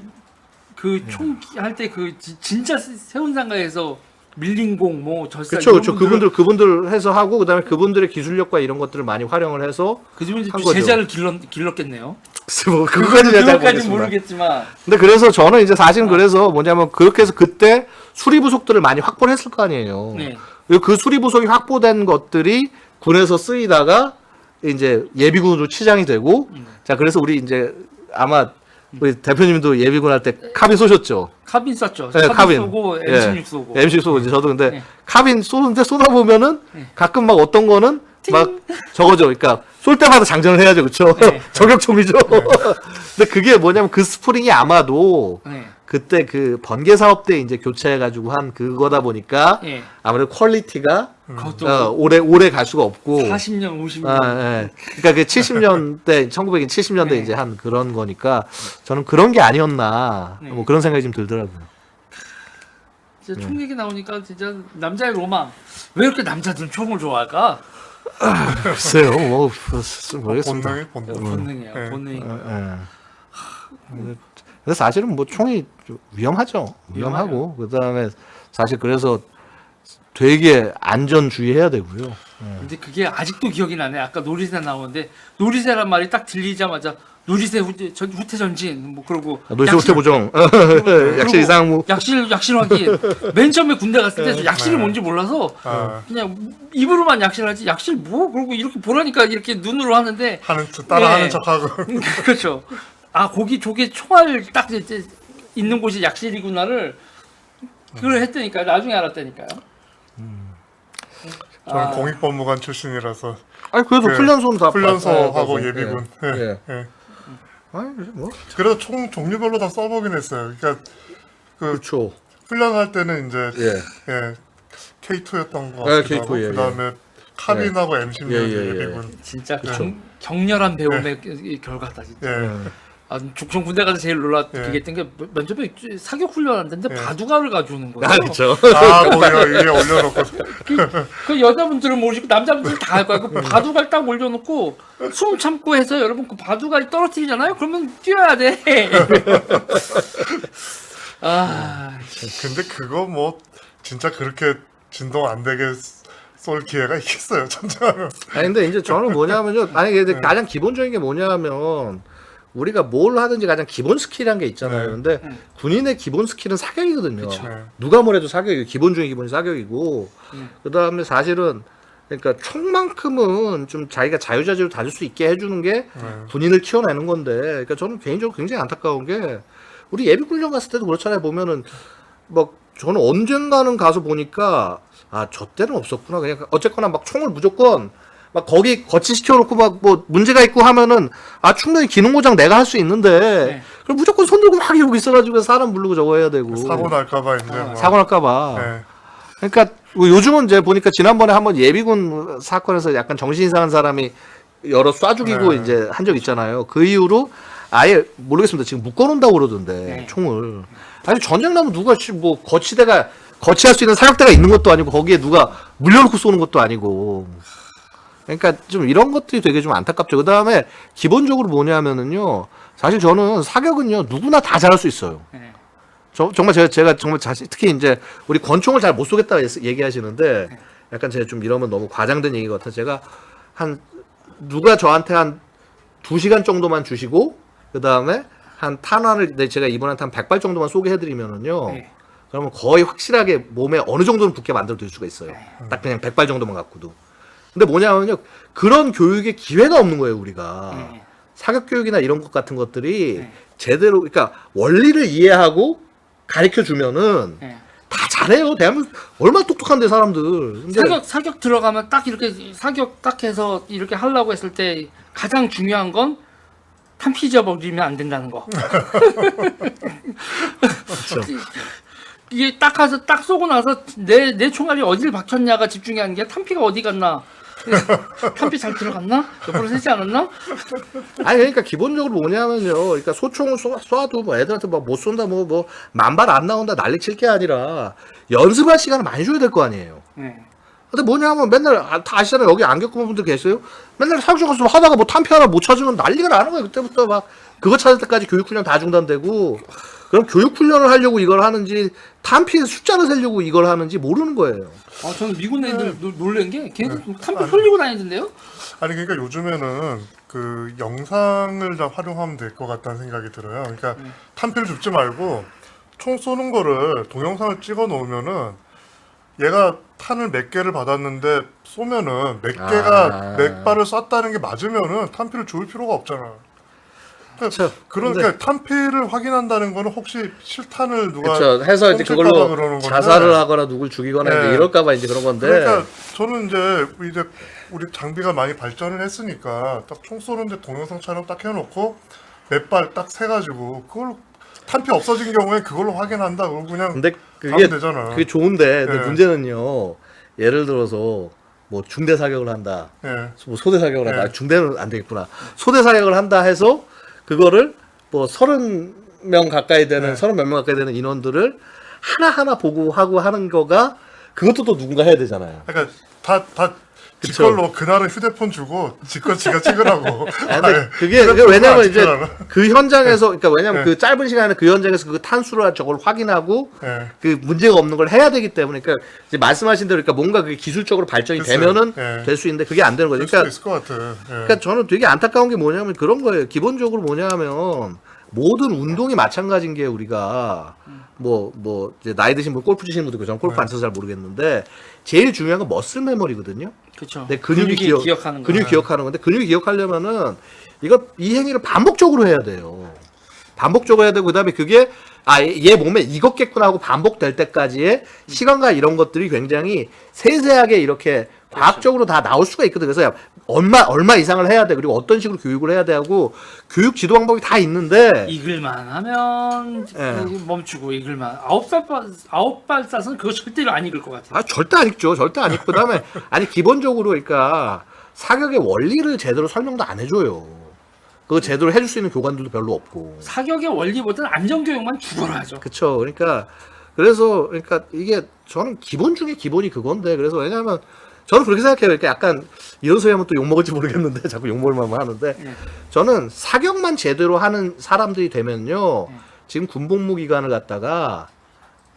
그 총 할 때 그 진짜 세운상가에서 밀린 공 뭐 절사 그렇죠. 그분들 해서 하고 그다음에 그분들의 기술력과 이런 것들을 많이 활용을 해서 그분이 한 거죠. 제자를 길렀겠네요. 뭐 그거까지는 잘 그것까지는 모르겠지만. 모르겠지만 근데 그래서 저는 이제 사실은 그래서 뭐냐면 그렇게 해서 그때 수리 부속들을 많이 확보를 했을 거 아니에요. 네. 그 수리 부속이 확보된 것들이 군에서 쓰이다가 이제 예비군으로 치장이 되고 자 그래서 우리 이제 아마 우리 대표님도 예비군 할 때 카빈 쏘셨죠? 카빈 쐈죠. 네, 카빈 쏘고 M16 쏘고. M16 쏘고 이제 저도 근데 네. 카빈 쏘는데 쏘다 보면은 가끔 막 어떤 거는 막 저거죠. 그러니까 쏠 때마다 장전을 해야죠, 그렇죠? 네. 저격총이죠. 근데 그게 뭐냐면 그 스프링이 아마도 네. 그때 그 번개 사업 때 이제 교체해가지고 한 그거다 보니까 예. 아무래도 퀄리티가 그것도 오래 갈 수가 없고 40년, 50년. 예. 그러니까 그 70년대 1970년대 네. 이제 한 그런 거니까 저는 그런 게 아니었나 네. 뭐 그런 생각이 좀 들더라고요. 진짜 총 얘기 나오니까 진짜 남자의 로망. 왜 이렇게 남자들은 총을 좋아할까? 글쎄요, 뭐 모르겠습니다. 본능. 본능이에요. 네. 본능이. 근데 사실은 뭐 총이 좀 위험하죠. 위험하고 그다음에 사실 그래서 되게 안전주의해야 되고요. 근데 그게 아직도 기억이 나네. 아까 놀이새 나오는데 놀이새란 말이 딱 들리자마자 누리세 후퇴 전진 뭐 그러고 노이즈 호텔 보정, 그리고 약실 이상 뭐 약실 확인. 맨 처음에 군대 갔을 때 약실이 네. 뭔지 몰라서 아, 그냥 입으로만 약실하지 약실 뭐 그러고 이렇게 보라니까 이렇게 눈으로 하는데 하는 척 따라하는 예. 척하고 그렇죠. 아 거기 저게 총알 딱 이제 있는 곳이 약실이구나를 그걸 했다니까 나중에 알았다니까요. 저는 공익법무관 출신이라서 아니 그래도 그 훈련소는 다 훈련소하고 봤어요. 예비군. 예. 예. 예. 예. 아니 뭐 그래도 총 종류별로 다 써보긴 했어요. 그러니까 그 그렇죠. 훈련할 때는 이제 예. K2였던 것 예, 같기도 하고 K2, 예, 그다음에 카빈하고 M16 예. 예비군. 진짜 격렬한 배움의 결과다 진짜. 예. 아, 죽전 군대 가서 제일 놀랐던 게 면접에 사격 훈련하는데 바둑알을 가져오는 거예요. 아 그렇죠. 아, 뭐 위에 올려놓고 그 여자분들은 모르시고 남자분들은 다 할 거야. 그 바둑알 딱 올려놓고 숨 참고 해서 여러분 그 바둑알이 떨어뜨리잖아요. 그러면 뛰어야 돼. 아, 근데 그거 뭐 진짜 그렇게 진동 안 되게 쏠 기회가 있겠어요. 천장하면. 아니 근데 이제 저는 뭐냐면요. 아니 근데 가장 기본적인 게 뭐냐면 우리가 뭘 하든지 가장 기본 스킬이란 게 있잖아요. 근데 군인의 기본 스킬은 사격이거든요. 네. 누가 뭐래도 사격이 기본 중에 기본이 사격이고 그다음에 사실은 그러니까 총만큼은 좀 자기가 자유자재로 다닐 수 있게 해주는 게 군인을 키워내는 건데 그러니까 저는 개인적으로 굉장히 안타까운 게 우리 예비군령 갔을 때도 그렇잖아요. 보면은 막 저는 언젠가는 가서 보니까 아 저 때는 없었구나. 그냥 어쨌거나 막 총을 무조건 막 거기 거치시켜놓고 막 뭐 문제가 있고 하면은 아 충분히 기능고장 내가 할 수 있는데 그럼 무조건 손 들고 막 이러고 있어가지고 사람 부르고 저거 해야 되고 사고 날까봐 이제 뭐. 사고 날까봐. 예. 그러니까 뭐 요즘은 이제 보니까 지난번에 한번 예비군 사건에서 약간 정신 이상한 사람이 여러 쏴 죽이고 네. 이제 한 적 있잖아요. 그 이후로 아예 모르겠습니다. 지금 묶어놓는다고 그러던데 네. 총을. 아니 전쟁 나면 누가 뭐 거치대가 거치할 수 있는 사격대가 있는 것도 아니고 거기에 누가 물려놓고 쏘는 것도 아니고. 그러니까 좀 이런 것들이 되게 좀 안타깝죠. 그 다음에 기본적으로 뭐냐면은요. 사실 저는 사격은요 누구나 다 잘할 수 있어요. 네. 정말 제가 정말 특히 이제 우리 권총을 잘 못 쏘겠다 얘기하시는데 약간 제가 좀 이러면 너무 과장된 얘기 같아. 제가 누가 저한테 한 2시간 정도만 주시고 그 다음에 한 탄환을 제가 이분한테 한 100발 정도만 쏘게 해드리면은요. 네. 그러면 거의 확실하게 몸에 어느 정도는 붙게 만들어 드릴 수가 있어요. 딱 그냥 100발 정도만 갖고도. 근데 뭐냐면요. 그런 교육의 기회가 없는 거예요, 우리가. 네. 사격 교육이나 이런 것 같은 것들이 네. 제대로 그러니까 원리를 이해하고 가르쳐 주면은 네. 다 잘해요. 대한민국 얼마나 똑똑한데 사람들. 근데 사격 들어가면 딱 이렇게 사격 딱 해서 이렇게 하려고 했을 때 가장 중요한 건 탄피 잊어버리면 안 된다는 거. 이게 딱 가서 딱 쏘고 나서 내 총알이 어디를 박혔냐가 집중이 하는 게 탄피가 어디 갔나. 탄피 잘 들어갔나? 옆으로 새지 않았나? 아니 그러니까 기본적으로 뭐냐면요. 그러니까 소총을 쏴도 뭐 애들한테 막 못 쏜다 뭐 만발 안 나온다 난리 칠 게 아니라 연습할 시간을 많이 줘야 될 거 아니에요. 네. 근데 뭐냐면 맨날 다 아시잖아요. 여기 안 겪어본 분들 계세요? 맨날 사격장 가서 하다가 뭐 탄피 하나 못 찾으면 난리가 나는 거예요. 그때부터 막 그거 찾을 때까지 교육훈련 다 중단되고 그럼 교육훈련을 하려고 이걸 하는지 탄피 숫자를 세려고 이걸 하는지 모르는 거예요. 아, 저는 미군 애들 놀란 게 걔네들 탄피 흘리고 다니던데요? 아니 그러니까 요즘에는 그 영상을 다 활용하면 될 것 같다는 생각이 들어요. 그러니까 탄피를 줍지 말고 총 쏘는 거를 동영상을 찍어 놓으면은 얘가 탄을 몇 개를 받았는데 쏘면은 몇 개가 몇 발을 쐈다는 게 맞으면은 탄피를 줄 필요가 없잖아. 그렇죠. 그러니까 탄피를 확인한다는 거는 혹시 실탄을 누가 그렇죠. 해서 이제 훔칠까 봐 그걸로 그러는 건데. 자살을 하거나 누굴 죽이거나 네. 이제 이럴까봐 이제 그런 건데. 그러니까 저는 이제 우리 장비가 많이 발전을 했으니까 딱 총 쏘는데 동영상 촬영 딱 해놓고 몇 발 딱 세가지고 그걸 탄피 없어진 경우에 그걸로 확인한다. 그럼 그냥 근데 가면 되잖아. 그게 좋은데 근데 네. 문제는요. 예를 들어서 뭐 중대 사격을 한다. 예. 뭐 소대 사격을 한다. 네. 중대는 안 되겠구나. 소대 사격을 한다 해서 그거를 뭐 30명 가까이 되는 30몇 명 가까이 되는 인원들을 하나하나 보고 하고 하는 거가 그것도 또 누군가 해야 되잖아요. 그러니까 다 지 걸로 그날은 휴대폰 주고 지거 지가 찍으라고. 아, 근데 아니, 그게 휴대폰을 왜냐면 안 이제 찍으라나? 그 현장에서 그러니까 왜냐면 네. 그 짧은 시간에 그 현장에서 그 탄수를 저걸 확인하고 예. 그 문제가 없는 걸 해야 되기 때문에 그러니까 이제 말씀하신 대로 그러니까 뭔가 그게 기술적으로 발전이 글쎄요. 되면은 예. 될 수 있는데 그게 안 되는 거죠. 그럴 수도 그러니까 있을 것 같아. 예. 그러니까 저는 되게 안타까운 게 뭐냐면 그런 거예요. 기본적으로 뭐냐면 모든 운동이 마찬가지인 게 우리가 뭐 이제 나이 드신 분 골프 치시는 분도 있고 저는 골프 안 쳐서 잘 모르겠는데 제일 중요한 건 머슬 메모리거든요. 그렇죠. 내 근육이 기억하는 거. 근육이 기억하는 건데 근육이 기억하려면은 이 행위를 반복적으로 해야 돼요. 반복적으로 해야 되고 그다음에 그게 얘 몸에 이것겠구나 하고 반복될 때까지의 시간과 이런 것들이 굉장히 세세하게 이렇게 과학적으로 다 나올 수가 있거든. 그래서 얼마 이상을 해야 돼. 그리고 어떤 식으로 교육을 해야 돼 하고 교육 지도 방법이 다 있는데 이글만 하면 예. 멈추고 이글만 아홉 발 쏴서는 그거 절대로 안 익을 것 같아요. 절대 안 읽죠. 절대 안 읽고 그다음에 아니 기본적으로 그러니까 사격의 원리를 제대로 설명도 안 해줘요. 그거 제대로 해줄 수 있는 교관들도 별로 없고. 사격의 원리보다는 안전교육만 죽어라 하죠. 그쵸. 그러니까 이게 저는 기본 중에 기본이 그건데 그래서 왜냐면 저는 그렇게 생각해요. 이렇게 약간 이런 소리 하면 또 욕먹을지 모르겠는데 자꾸 욕먹을 만만 하는데 네. 저는 사격만 제대로 하는 사람들이 되면요. 지금 군복무 기간을 갖다가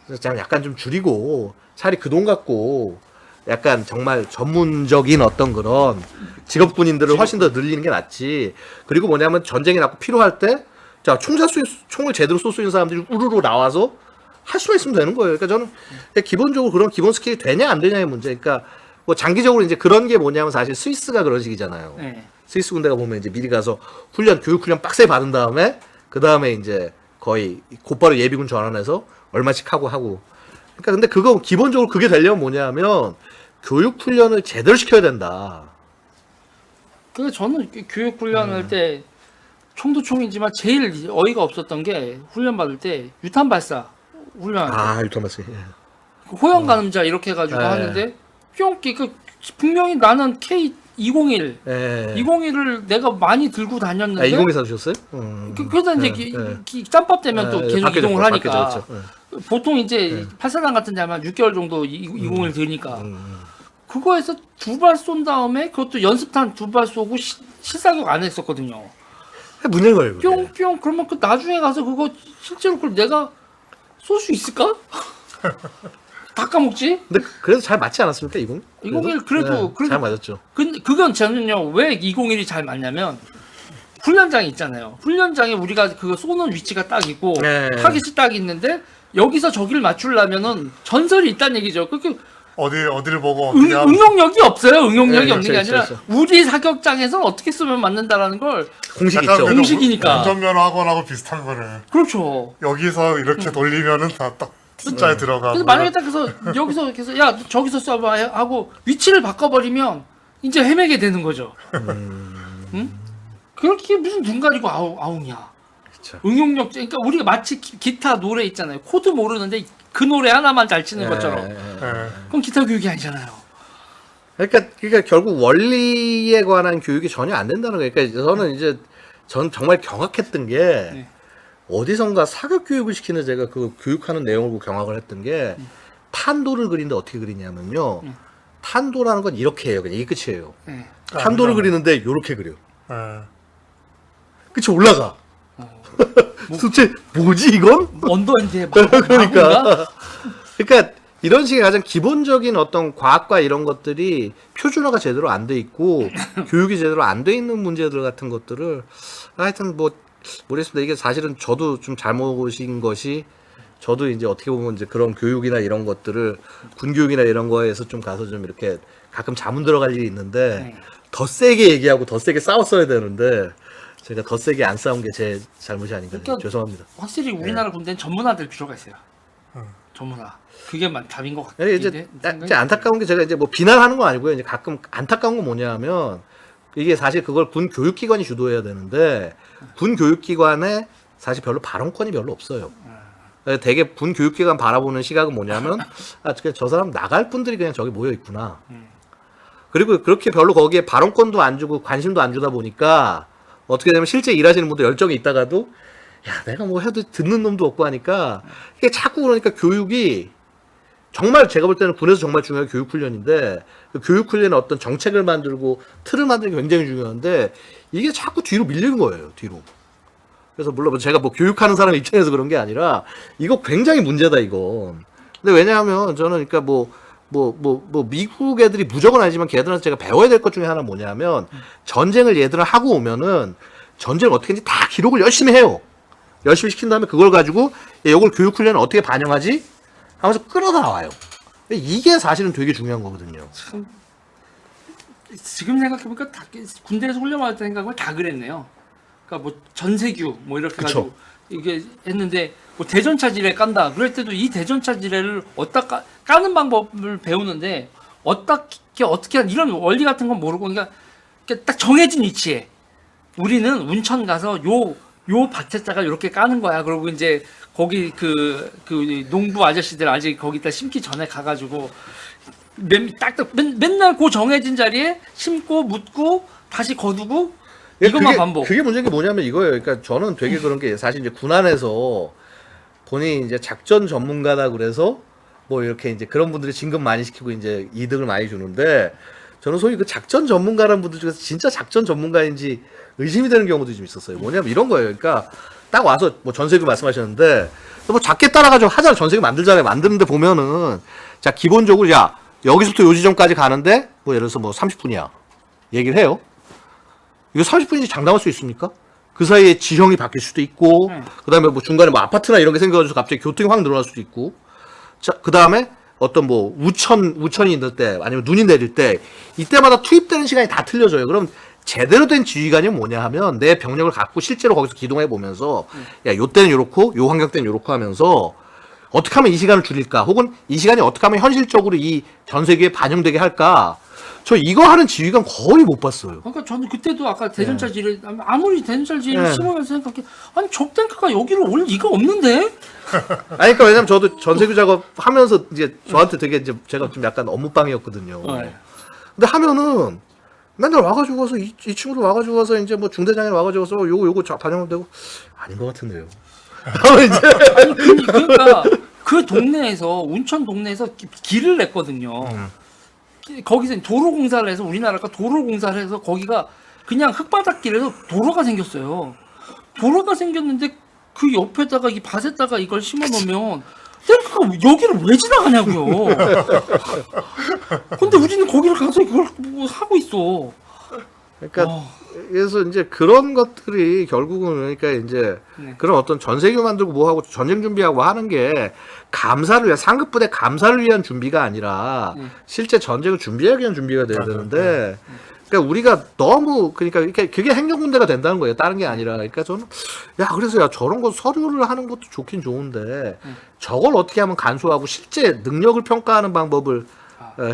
그냥 약간 좀 줄이고 차라리 그 돈 갖고 약간 정말 전문적인 어떤 그런 직업군인들을 훨씬 더 늘리는 게 낫지. 그리고 뭐냐면 전쟁이 났고 필요할 때 자, 총을 제대로 쏠 수 있는 사람들이 우르르 나와서 할 수만 있으면 되는 거예요. 그러니까 저는 기본적으로 그런 기본 스킬이 되냐 안 되냐의 문제. 그러니까 뭐 장기적으로 이제 그런 게 뭐냐면 사실 스위스가 그런 식이잖아요. 네. 스위스 군대가 보면 이제 미리 가서 교육 훈련 빡세게 받은 다음에 그 다음에 이제 거의 곧바로 예비군 전환해서 얼마씩 하고. 그러니까 근데 그거 기본적으로 그게 되려면 뭐냐면 교육 훈련을 제대로 시켜야 된다. 그래서 저는 교육 훈련할 때 총도 총이지만 제일 어이가 없었던 게 훈련 받을 때 유탄 발사 훈련 유토마스. 호영 가늠자 이렇게 해가지고 네. 하는데 뿅끼 분명히 나는 K201 예. 201을 내가 많이 들고 다녔는데 202 사주셨어요? 그러다 이제 짬밥 되면 또 계속 바뀌죠, 이동을 하니까 바뀌죠, 그렇죠. 보통 이제 팔사단 같은 데 하면 6개월 정도 201 들니까 그거에서 두 발 쏜 다음에 그것도 연습탄 두 발 쏘고 실사격 안 했었거든요. 문제인 거예요. 그게. 뿅뿅 그러면 그 나중에 가서 그거 실제로 그걸 내가 쏠 수 있을까? 다 까먹지? 근데 그래도 잘 맞지 않았습니까, 20? 201 그래도 잘 맞았죠. 그건 저는요 왜 201이 잘 맞냐면 훈련장이 있잖아요. 훈련장에 우리가 그거 쏘는 위치가 딱 있고 네. 타깃이 딱 있는데 여기서 저기를 맞추려면은 전설이 있다는 얘기죠. 그렇게 어디를 보고 어떻게 하면 응용력이 없어요. 응용력이 네, 없는 게 그렇죠, 아니라 그렇죠. 우리 사격장에서는 어떻게 쏘면 맞는다라는 걸 공식 약간 있죠. 그래도 공식이니까. 운전면허 학원하고 비슷한 거를 그렇죠. 여기서 이렇게 돌리면은 다 딱 숫자에 들어가고. 그래서 만약에 딱 그래서 여기서 이렇게 해서 야 저기서 쏴봐 하고 위치를 바꿔버리면 이제 헤매게 되는 거죠. 응? 그렇게 무슨 눈 가리고 아웅이야. 그쵸. 응용력 그러니까 우리가 마치 기타 노래 있잖아요. 코드 모르는데 그 노래 하나만 잘 치는 것처럼. 예. 그건 기타 교육이 아니잖아요. 그러니까 결국 원리에 관한 교육이 전혀 안 된다는 거예요. 그러니까 저는 이제 전 정말 경악했던 게 네. 어디선가 사격 교육을 시키는 제가 그 교육하는 내용을 보고 경악을 했던 게 탄도를 그리는데 어떻게 그리냐면요. 탄도라는 건 이렇게 해요. 그냥 이게 끝이에요. 네. 탄도를 그리는데 이렇게 그려. 예. 그치 올라가. 도대체 뭐지 이건? 언더인데 그러니까 이런 식의 가장 기본적인 어떤 과학과 이런 것들이 표준화가 제대로 안 돼 있고 교육이 제대로 안 돼 있는 문제들 같은 것들을 하여튼 뭐 모르겠습니다. 이게 사실은 저도 좀 잘못인 것이 저도 이제 어떻게 보면 이제 그런 교육이나 이런 것들을 군 교육이나 이런 거에서 좀 가서 좀 이렇게 가끔 자문 들어갈 일이 있는데 더 세게 얘기하고 더 세게 싸웠어야 되는데 제가 더 세게 안 싸운 게 제 잘못이 아닌가 그러니까 죄송합니다. 확실히 우리나라 군대는 전문화될 필요가 있어요. 전문화. 그게 답인 것 아니, 같은데. 이제 안타까운 게 제가 이제 뭐 비난하는 건 아니고요. 이제 가끔 안타까운 건 뭐냐면 이게 사실 그걸 군 교육기관이 주도해야 되는데 군 교육기관에 사실 별로 발언권이 별로 없어요. 되게 군 교육기관 바라보는 시각은 뭐냐면 그냥 저 사람 나갈 분들이 그냥 저기 모여 있구나. 그리고 그렇게 별로 거기에 발언권도 안 주고 관심도 안 주다 보니까 어떻게 되면 실제 일하시는 분들 열정이 있다가도 야 내가 뭐 해도 듣는 놈도 없고 하니까 이게 자꾸 그러니까 교육이 정말 제가 볼 때는 군에서 정말 중요한 교육 훈련인데 그 교육 훈련의 어떤 정책을 만들고 틀을 만드는 게 굉장히 중요한데 이게 자꾸 뒤로 밀리는 거예요. 뒤로. 그래서 물론 제가 뭐 교육하는 사람 입장에서 그런 게 아니라 이거 굉장히 문제다 이거. 근데 왜냐하면 저는 그러니까 뭐 미국 애들이 무조건 아니지만 걔들한테 제가 배워야 될 것 중에 하나 뭐냐면 전쟁을 얘들은 하고 오면은 전쟁을 어떻게 했는지 다 기록을 열심히 해요. 열심히 시킨 다음에 그걸 가지고 이걸 교육 훈련을 어떻게 반영하지? 하면서 끌어다 나와요. 이게 사실은 되게 중요한 거거든요. 참, 지금 생각해보니까 다, 군대에서 훈련받을 때 생각을 다 그랬네요. 그러니까 뭐 전세규 뭐 이렇게 그쵸. 가지고 이게 했는데 뭐 대전차 지뢰 깐다. 그럴 때도 이 대전차 지뢰를 어디다 까는 방법을 배우는데 어떻게 이런 원리 같은 건 모르고 그러니까 딱 정해진 위치에 우리는 운천 가서 요 밭에다가 이렇게 까는 거야. 그러고 이제 거기 그 농부 아저씨들 아직 거기다 심기 전에 가가지고 맨날 그 정해진 자리에 심고 묻고 다시 거두고 이것만 반복. 그게 문제인 게 뭐냐면 이거예요. 그러니까 저는 되게 그런 게 사실 이제 군 안에서 본인이 이제 작전 전문가다 그래서 뭐 이렇게 이제 그런 분들이 진급 많이 시키고 이제 이득을 많이 주는데 저는 소위 그 작전 전문가라는 분들 중에서 진짜 작전 전문가인지 의심이 되는 경우도 좀 있었어요. 뭐냐면 이런 거예요. 그러니까 딱 와서 뭐 전세규 말씀하셨는데 뭐 작게 따라가지고 하잖아. 전세규 만들잖아요. 만드는데 보면은 자 기본적으로 야 여기서부터 요 지점까지 가는데 뭐 예를 들어서 뭐 30분이야. 얘기를 해요. 이거 30분인지 장담할 수 있습니까? 그 사이에 지형이 바뀔 수도 있고, 그 다음에 뭐 중간에 뭐 아파트나 이런 게 생겨가지고 갑자기 교통이 확 늘어날 수도 있고, 자, 그 다음에 어떤 뭐 우천이 있을 때, 아니면 눈이 내릴 때, 이때마다 투입되는 시간이 다 틀려져요. 그럼 제대로 된 지휘관이 뭐냐 하면 내 병력을 갖고 실제로 거기서 기동해 보면서, 야, 요 때는 요렇고, 요 환경 때는 요렇고 하면서, 어떻게 하면 이 시간을 줄일까? 혹은 이 시간이 어떻게 하면 현실적으로 이 전세계에 반영되게 할까? 저 이거 하는 지휘관 거의 못 봤어요. 그러니까 저는 그때도 아까 대전차 지뢰 아무리 대전차 지뢰를 심으면서 생각해 아니 적탱크가 여기로 올 리가 없는데. 아니, 그러니까 왜냐면 저도 전세규 작업 하면서 이제 저한테 되게 이제 제가 좀 약간 업무방이었거든요. 네. 근데 하면은 맨날 와가지고 와서 이 친구도 와가지고 와서 이제 뭐 중대장에 와가지고 와서 요거 반영하면 되고 아닌 것 같은데요. 이제 아니 그러니까 그 동네에서 운천 동네에서 길을 냈거든요. 거기서 도로 공사를 해서 우리나라가 도로 공사를 해서 거기가 그냥 흙바닥길에서 도로가 생겼어요. 도로가 생겼는데 그 옆에다가 이 밭에다가 이걸 심어 놓으면 탱크가 여기를 왜 지나가냐고요. 근데 우리는 거기를 가서 이걸 뭐 하고 있어. 그러니까 그래서 이제 그런 것들이 결국은 그러니까 이제 네. 그런 어떤 전세규 만들고 뭐 하고 전쟁 준비하고 하는 게 감사를 위한 상급 부대 감사를 위한 준비가 아니라 실제 전쟁을 준비하기 위한 준비가 돼야 되는데 그러니까 우리가 너무 그러니까 이렇게 그게 행정군대가 된다는 거예요. 다른 게 아니라 그러니까 저는 야 그래서 야 저런 거 서류를 하는 것도 좋긴 좋은데 저걸 어떻게 하면 간소하고 실제 능력을 평가하는 방법을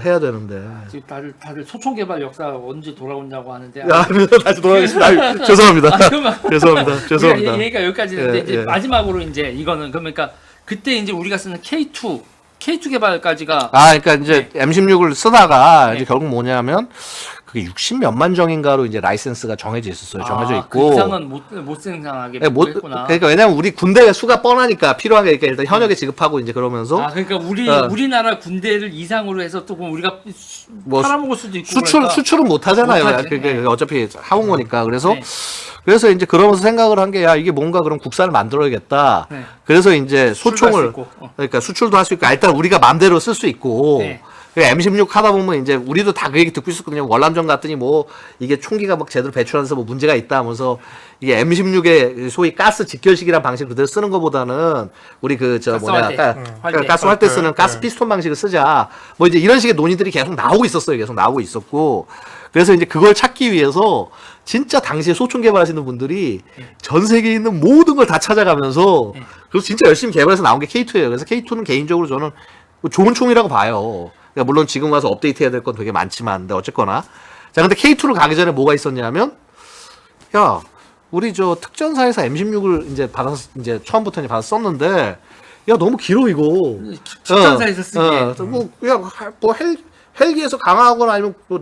해야 되는데. 지금 다들 소총 개발 역사 언제 돌아오냐고 하는데. 야, 다시 돌아가겠습니다. 죄송합니다. 죄송합니다. 죄송합니다. 얘기가 여기까지인데 예, 이제 예. 마지막으로 이제 이거는 그러니까 그때 이제 우리가 쓰는 K2 개발까지가 그러니까 이제 M16을 쓰다가 이제 결국 뭐냐면 그게 60몇만 정인가로 이제 라이센스가 정해져 있었어요. 정해져 있고. 그 이상은 못 생산하게 네, 했구나. 그러니까 왜냐면 우리 군대 수가 뻔하니까 필요한 게 일단 현역에 지급하고 이제 그러면서 그러니까 우리나라 군대를 이상으로 해서 또 그럼 우리가 뭐 팔아먹을 수도 있고 수출은 못 하잖아요. 못하지. 그게 네. 어차피 하공호니까. 그래서 네. 그래서 이제 그러면서 생각을 한 게 야 이게 뭔가 그럼 국산을 만들어야겠다. 네. 그래서 이제 수출도 할수 소총을 있고. 그러니까 수출도 할 수 있고 일단 우리가 마음대로 쓸 수 있고. 네. M16 하다 보면 이제 우리도 다 그 얘기 듣고 있었거든요. 월남전 갔더니 뭐 이게 총기가 막 제대로 배출하면서 뭐 문제가 있다 하면서 이게 M16의 소위 가스 직결식이라는 방식을 그대로 쓰는 것보다는 우리 그 저 뭐냐 가스 활 때 쓰는 가스 피스톤 방식을 쓰자. 뭐 이제 이런 식의 논의들이 계속 나오고 있었어요. 계속 나오고 있었고. 그래서 이제 그걸 찾기 위해서 진짜 당시에 소총 개발하시는 분들이 전 세계에 있는 모든 걸 다 찾아가면서 그래서 진짜 열심히 개발해서 나온 게 K2예요. 그래서 K2는 개인적으로 저는 좋은 총이라고 봐요. 그러니까 물론 지금 와서 업데이트해야 될 건 되게 많지만, 근데 어쨌거나. 자, 근데 K2를 가기 전에 뭐가 있었냐면, 야, 우리 저 특전사에서 M16을 이제 받아서, 이제 처음부터 이제 받아서 썼는데, 야, 너무 길어, 이거. 특전사에서 쓰기에. 뭐, 헬기에서 강화하거나 아니면 뭐,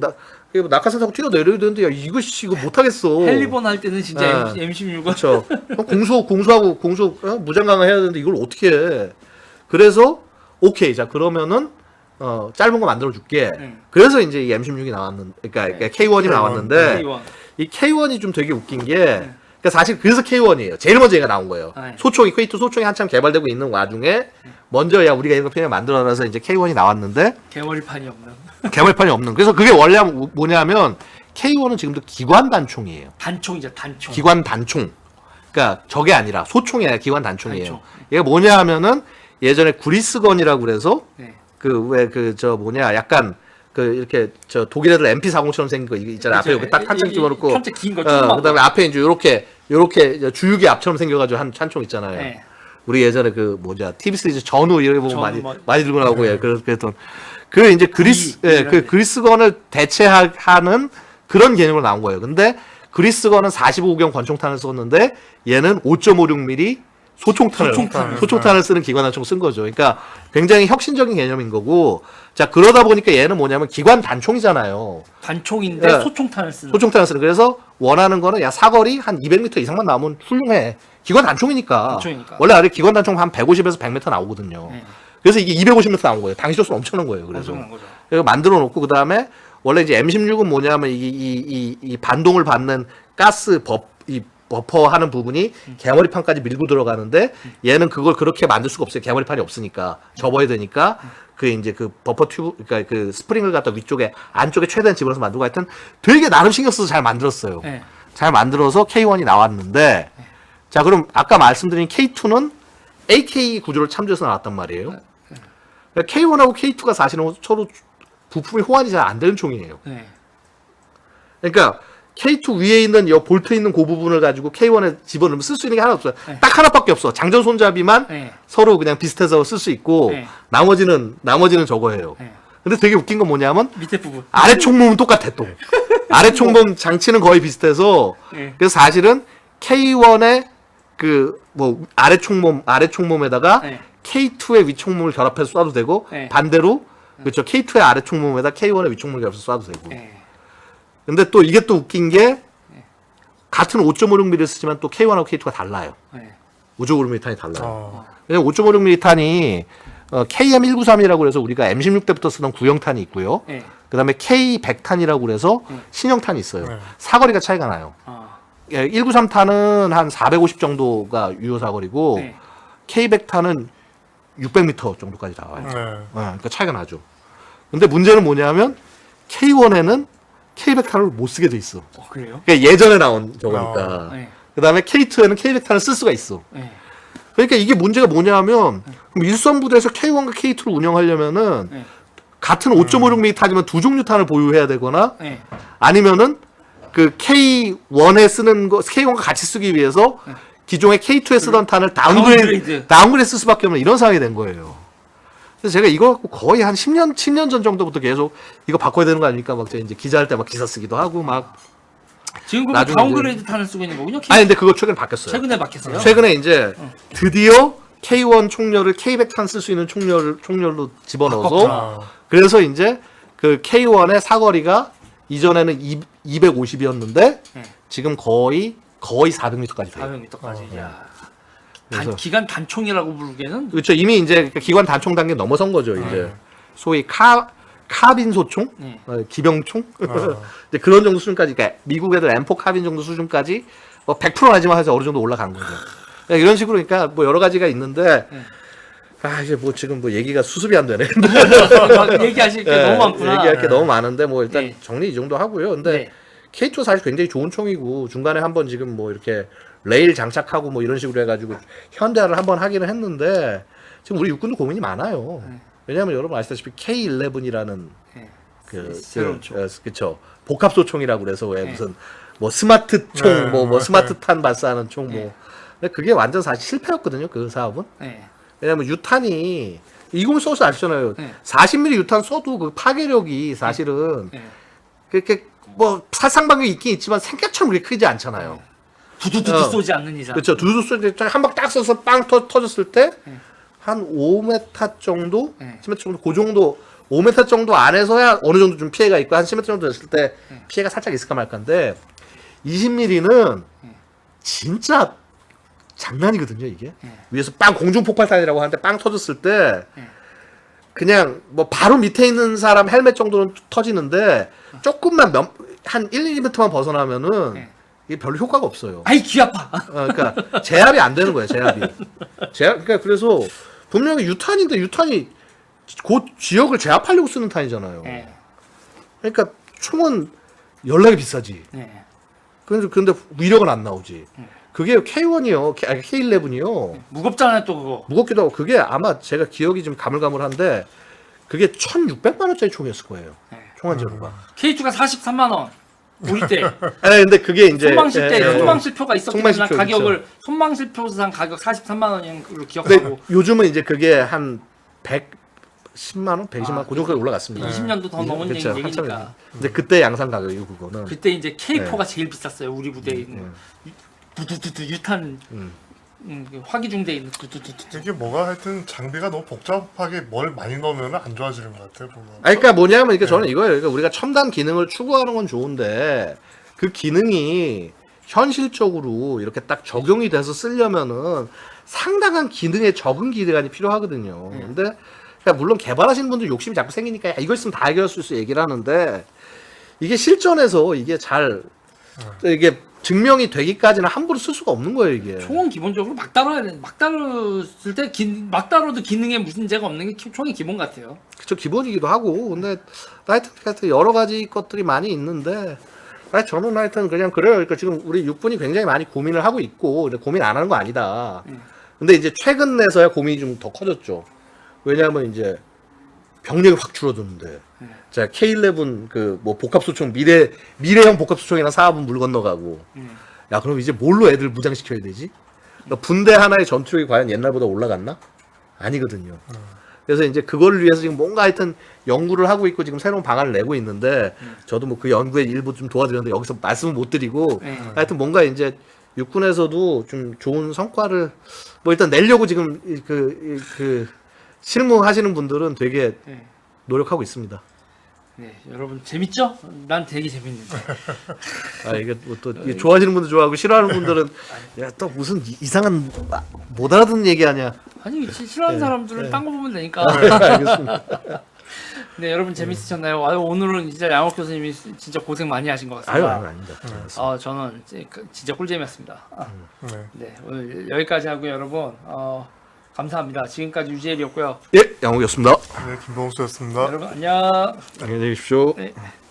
낙하산 타고 뛰어내려야 되는데, 야, 이거 못하겠어. 헬리본 할 때는 진짜 M16은. 그렇죠. 공수하고, 무장 강화해야 되는데, 이걸 어떻게 해. 그래서, 오케이. 자, 그러면은 짧은 거 만들어 줄게. 그래서 이제 이 M16이 그러니까 K1이 나왔는데 K1. 이 K1이 좀 되게 웃긴 게 그러니까 사실 그래서 K1이에요. 제일 먼저 얘가 나온 거예요. 네. 소총이 K2 소총이 한참 개발되고 있는 와중에 먼저 야 우리가 이런 거 편을 만들어놔서 이제 K1이 나왔는데 개머리판이 없는 개발판이 없는. 그래서 그게 원래 뭐냐면 K1은 지금도 기관 단총이에요. 단총이죠, 단총. 기관 단총. 그러니까 저게 아니라 소총이 아니라 기관 단총이에요. 단총. 얘가 뭐냐 하면은 예전에 구리스건이라고 그래서 네. 약간 이렇게 독일 애들 MP40처럼 생긴 거 있잖아요. 앞에 이렇게 딱 탄창 집어넣고 현재 긴 거 조그만 그다음에 앞에 이제 요렇게 주유기 앞처럼 생겨가지고 한 탄총 있잖아요. 네. 우리 예전에 TV 시리즈 전후 이런 거 보면 전후 많이 들고 나오고 예, 그랬던 그 이제 그리스건을 대체하는 그런 개념으로 나온 거예요. 근데 그리스건은 45경 권총탄을 썼는데 얘는 5.56mm 소총탄을 쓰는 기관단총 쓴 거죠. 그러니까 굉장히 혁신적인 개념인 거고, 자 그러다 보니까 얘는 뭐냐면 기관 단총이잖아요. 단총인데 네. 소총탄을 쓰는. 소총탄을 쓰는. 그래서 원하는 거는 야 사거리 한 200m 이상만 나오면 훌륭해. 기관 단총이니까. 단총이니까. 원래 아래 기관 단총 한 150에서 100m 나오거든요. 네. 그래서 이게 250m 나온 거예요. 당시 조수 엄청난 거예요. 그래서 엄청난 거죠. 만들어 놓고 그 다음에 원래 이제 M16은 뭐냐면 이 반동을 받는 가스 버퍼 하는 부분이 개머리판까지 밀고 들어가는데 얘는 그걸 그렇게 만들 수가 없어요. 개머리판이 없으니까 접어야 되니까 그 버퍼 튜브 그러니까 그 스프링을 갖다 위쪽에 안쪽에 최대한 집어넣어서 만들고 하여튼 되게 나름 신경 써서 잘 만들었어요. 네. 잘 만들어서 K1이 나왔는데 자 그럼 아까 말씀드린 K2는 AK 구조를 참조해서 나왔단 말이에요. 그러니까 K1하고 K2가 사실은 서로 부품이 호환이 잘 안 되는 총이에요. 네. 그러니까 K2 위에 있는 이 볼트 있는 그 부분을 가지고 K1에 집어넣으면 쓸 수 있는 게 하나 없어요. 네. 딱 하나밖에 없어. 장전 손잡이만 네. 서로 그냥 비슷해서 쓸 수 있고 네. 나머지는 저거예요. 네. 근데 되게 웃긴 건 뭐냐면 밑에 부분. 아래 총몸은 똑같아 또. 아래 총몸 장치는 거의 비슷해서 네. 그래서 사실은 K1의 아래 총몸에다가 네. K2의 위총몸을 결합해서 쏴도 되고 네. 반대로 그렇죠. K2의 아래 총몸에다 K1의 위총몸을 결합해서 쏴도 되고. 네. 근데 또 이게 또 웃긴 게 같은 5.56mm를 쓰지만 또 K1하고 K2가 달라요. 네. 5.56mm 탄이 달라요. 왜냐면 5.56mm 탄이 KM193이라고 그래서 우리가 M16 때부터 쓰던 구형탄이 있고요. 네. 그다음에 K100탄이라고 그래서 신형탄이 있어요. 네. 사거리가 차이가 나요. 193탄은 한 450 정도가 유효 사거리고 네. K100탄은 600m 정도까지 나와요. 네. 그러니까 차이가 나죠. 근데 문제는 뭐냐면 K1에는 K100탄을 못 쓰게 돼 있어. 그래요? 그러니까 예전에 나온 저거니까. 네. 그다음에 K2에는 K100탄을 쓸 수가 있어. 네. 그러니까 이게 문제가 뭐냐면 그럼 일선부대에서 K1과 K2를 운영하려면은 네. 같은 5.56mm 탄이면 두 종류 탄을 보유해야 되거나 네. 아니면은 그 K1에 쓰는 거 K1과 같이 쓰기 위해서 기존의 K2에 쓰던 탄을 다운그레이드 쓸 수밖에 없는 이런 상황이 된 거예요. 그래서 제가 이거 갖고 거의 한 10년 전 정도부터 계속 이거 바꿔야 되는 거 아닙니까? 막 제가 이제 기자할 때 막 기사 쓰기도 하고 막. 지금 그 나중에 다운그레이드 탄을 쓰고 있는 거군요. 아니 근데 그거 최근에 바뀌었어요. 최근에 바뀌었어요. 최근에 이제 드디어 K1 총열을 K100탄 쓸 수 있는 총열로 집어넣어서 그래서 이제 그 K1의 사거리가 이전에는 250이었는데 지금 거의 400m까지 돼요. 400m까지. 야. 그래서- 기간 단총이라고 부르기에는 그렇죠. 이미 이제 기관 단총 단계 넘어선 거죠. 이제 소위 카빈 소총, 네. 기병총 이제 그런 정도 수준까지, 그러니까 미국 애들 M4 카빈 정도 수준까지 100%는 아니지만 해서 어느 정도 올라간 거죠. 그러니까 이런 식으로 그러니까 뭐 여러 가지가 있는데 이제 뭐 지금 뭐 얘기가 수습이 안 되네. 얘기하실 게 너무 많구나. 얘기할 게 너무 많은데 뭐 일단 네. 정리 이 정도 하고요. 근데 네. K2 사실 굉장히 좋은 총이고 중간에 한번 지금 뭐 이렇게 레일 장착하고 뭐 이런 식으로 해가지고 현대화를 한번 하기는 했는데 지금 우리 육군도 고민이 많아요. 왜냐하면 여러분 아시다시피 K11이라는 네. 새로운 총, 그쵸 복합 소총이라고 그래서 왜 네. 무슨 뭐 스마트 총, 네. 뭐 스마트 탄 발사하는 총, 네. 뭐 근데 그게 완전 사실 실패였거든요. 그 사업은. 네. 왜냐면 유탄이 20 써서 아시잖아요. 네. 40mm 유탄 써도 그 파괴력이 사실은 네. 그렇게 뭐 살상방격이 있긴 있지만 생각처럼 그렇게 크지 않잖아요. 두두두두 쏘지 않는 이상. 그렇죠. 두두 쏠 때 한 방 딱 쏘서 빵 터졌을 때 한 5m 정도, 네. 10m 정도, 그 정도 5m 정도 안에서야 어느 정도 좀 피해가 있고 한 10m 정도 됐을 때 피해가 살짝 있을까 말까인데 20mm는 진짜 장난이거든요 이게. 위에서 빵 공중폭발탄이라고 하는데 빵 터졌을 때 그냥 뭐 바로 밑에 있는 사람 헬멧 정도는 터지는데 조금만 한 1mm만 벗어나면은 네. 이게 별로 효과가 없어요. 아이 귀 아파. 그러니까 제압이 안 되는 거예요. 제압이. 그러니까 그래서 분명히 유탄인데 유탄이 그 지역을 제압하려고 쓰는 탄이잖아요. 네. 그러니까 총은 연락이 비싸지. 네. 근데 위력은 안 나오지. 그게 K1이요. K11이요. 무겁잖아요 또 그거. 무겁기도 하고 그게 아마 제가 기억이 좀 가물가물한데 그게 1,600만 원짜리 총이었을 거예요. 네. 총한 자루가. K2가 43만 원. 우리 때 근데 그게 이제 손망실 때 예, 손망실표가 있었기 때문에 난 손망실표 가격을 손망실표상 가격 43만 원으로 근데 기억하고 요즘은 이제 그게 한 110만 원, 120만 원, 그 정도까지 올라갔습니다. 20년도 더 넘은 그쵸, 얘기니까. 한참 근데 그때 양산 가격이고 그거는. 그때 이제 K4가 제일 비쌌어요. 우리 부대에 있는 두두두두 유탄 그 화기중대에 있는 두두두두. 이게 뭐가 하여튼 장비가 너무 복잡하게 뭘 많이 넣으면 안 좋아지는 것 같아요. 보면. 그러니까 뭐냐면 그러니까 저는 이거예요. 그러니까 우리가 첨단 기능을 추구하는 건 좋은데 그 기능이 현실적으로 이렇게 딱 적용이 돼서 쓰려면은 상당한 기능의 적응 기간이 필요하거든요. 근데 그러니까 물론 개발하시는 분들 욕심이 자꾸 생기니까 야, 이거 있으면 다 해결할 수 있어 얘기를 하는데 이게 실전에서 이게 잘 이게 증명이 되기까지는 함부로 쓸 수가 없는 거예요 이게. 총은 기본적으로 막 다뤄야 돼. 막 다뤘을 때 막 다뤄도 기능에 문제가 없는 게 총이 기본 같아요. 그쵸 기본이기도 하고 근데 하여튼 여러 가지 것들이 많이 있는데 저는 하여튼 그냥 그래요. 그러니까 지금 우리 육군이 굉장히 많이 고민을 하고 있고 고민 안 하는 거 아니다. 근데 이제 최근 내서야 고민이 좀 더 커졌죠. 왜냐하면 이제 병력이 확 줄어드는데 자 K11 그 뭐 복합소총 미래형 복합소총이랑 사업은 물 건너가고 야 그럼 이제 뭘로 애들 무장시켜야 되지? 그러니까 분대 하나의 전투력이 과연 옛날보다 올라갔나? 아니거든요. 그래서 이제 그걸 위해서 지금 뭔가 하여튼 연구를 하고 있고 지금 새로운 방안을 내고 있는데 저도 뭐 그 연구에 일부 좀 도와드렸는데 여기서 말씀을 못 드리고 하여튼 뭔가 이제 육군에서도 좀 좋은 성과를 뭐 일단 내려고 지금 그 실무하시는 분들은 되게 네. 노력하고 있습니다. 네, 여러분 재밌죠? 난 되게 재밌는데. 이게 뭐또 좋아하시는 분들 좋아하고 싫어하는 분들은 야 또 무슨 이상한 못 알아듣는 얘기하냐. 아니 싫어하는 사람들은 딴 거 보면 되니까. 알겠습니다. 네, 여러분 재밌으셨나요? 오늘은 진짜 양옥 교수님이 진짜 고생 많이 하신 것 아유 같습니다. 아닙니다. 저는 진짜 꿀잼이었습니다. 네. 네, 오늘 여기까지 하고요, 여러분. 감사합니다. 지금까지 유재일이었고요. 예, 양욱이었습니다. 네, 김동수였습니다. 여러분 안녕. 안녕히 계십시오. 네.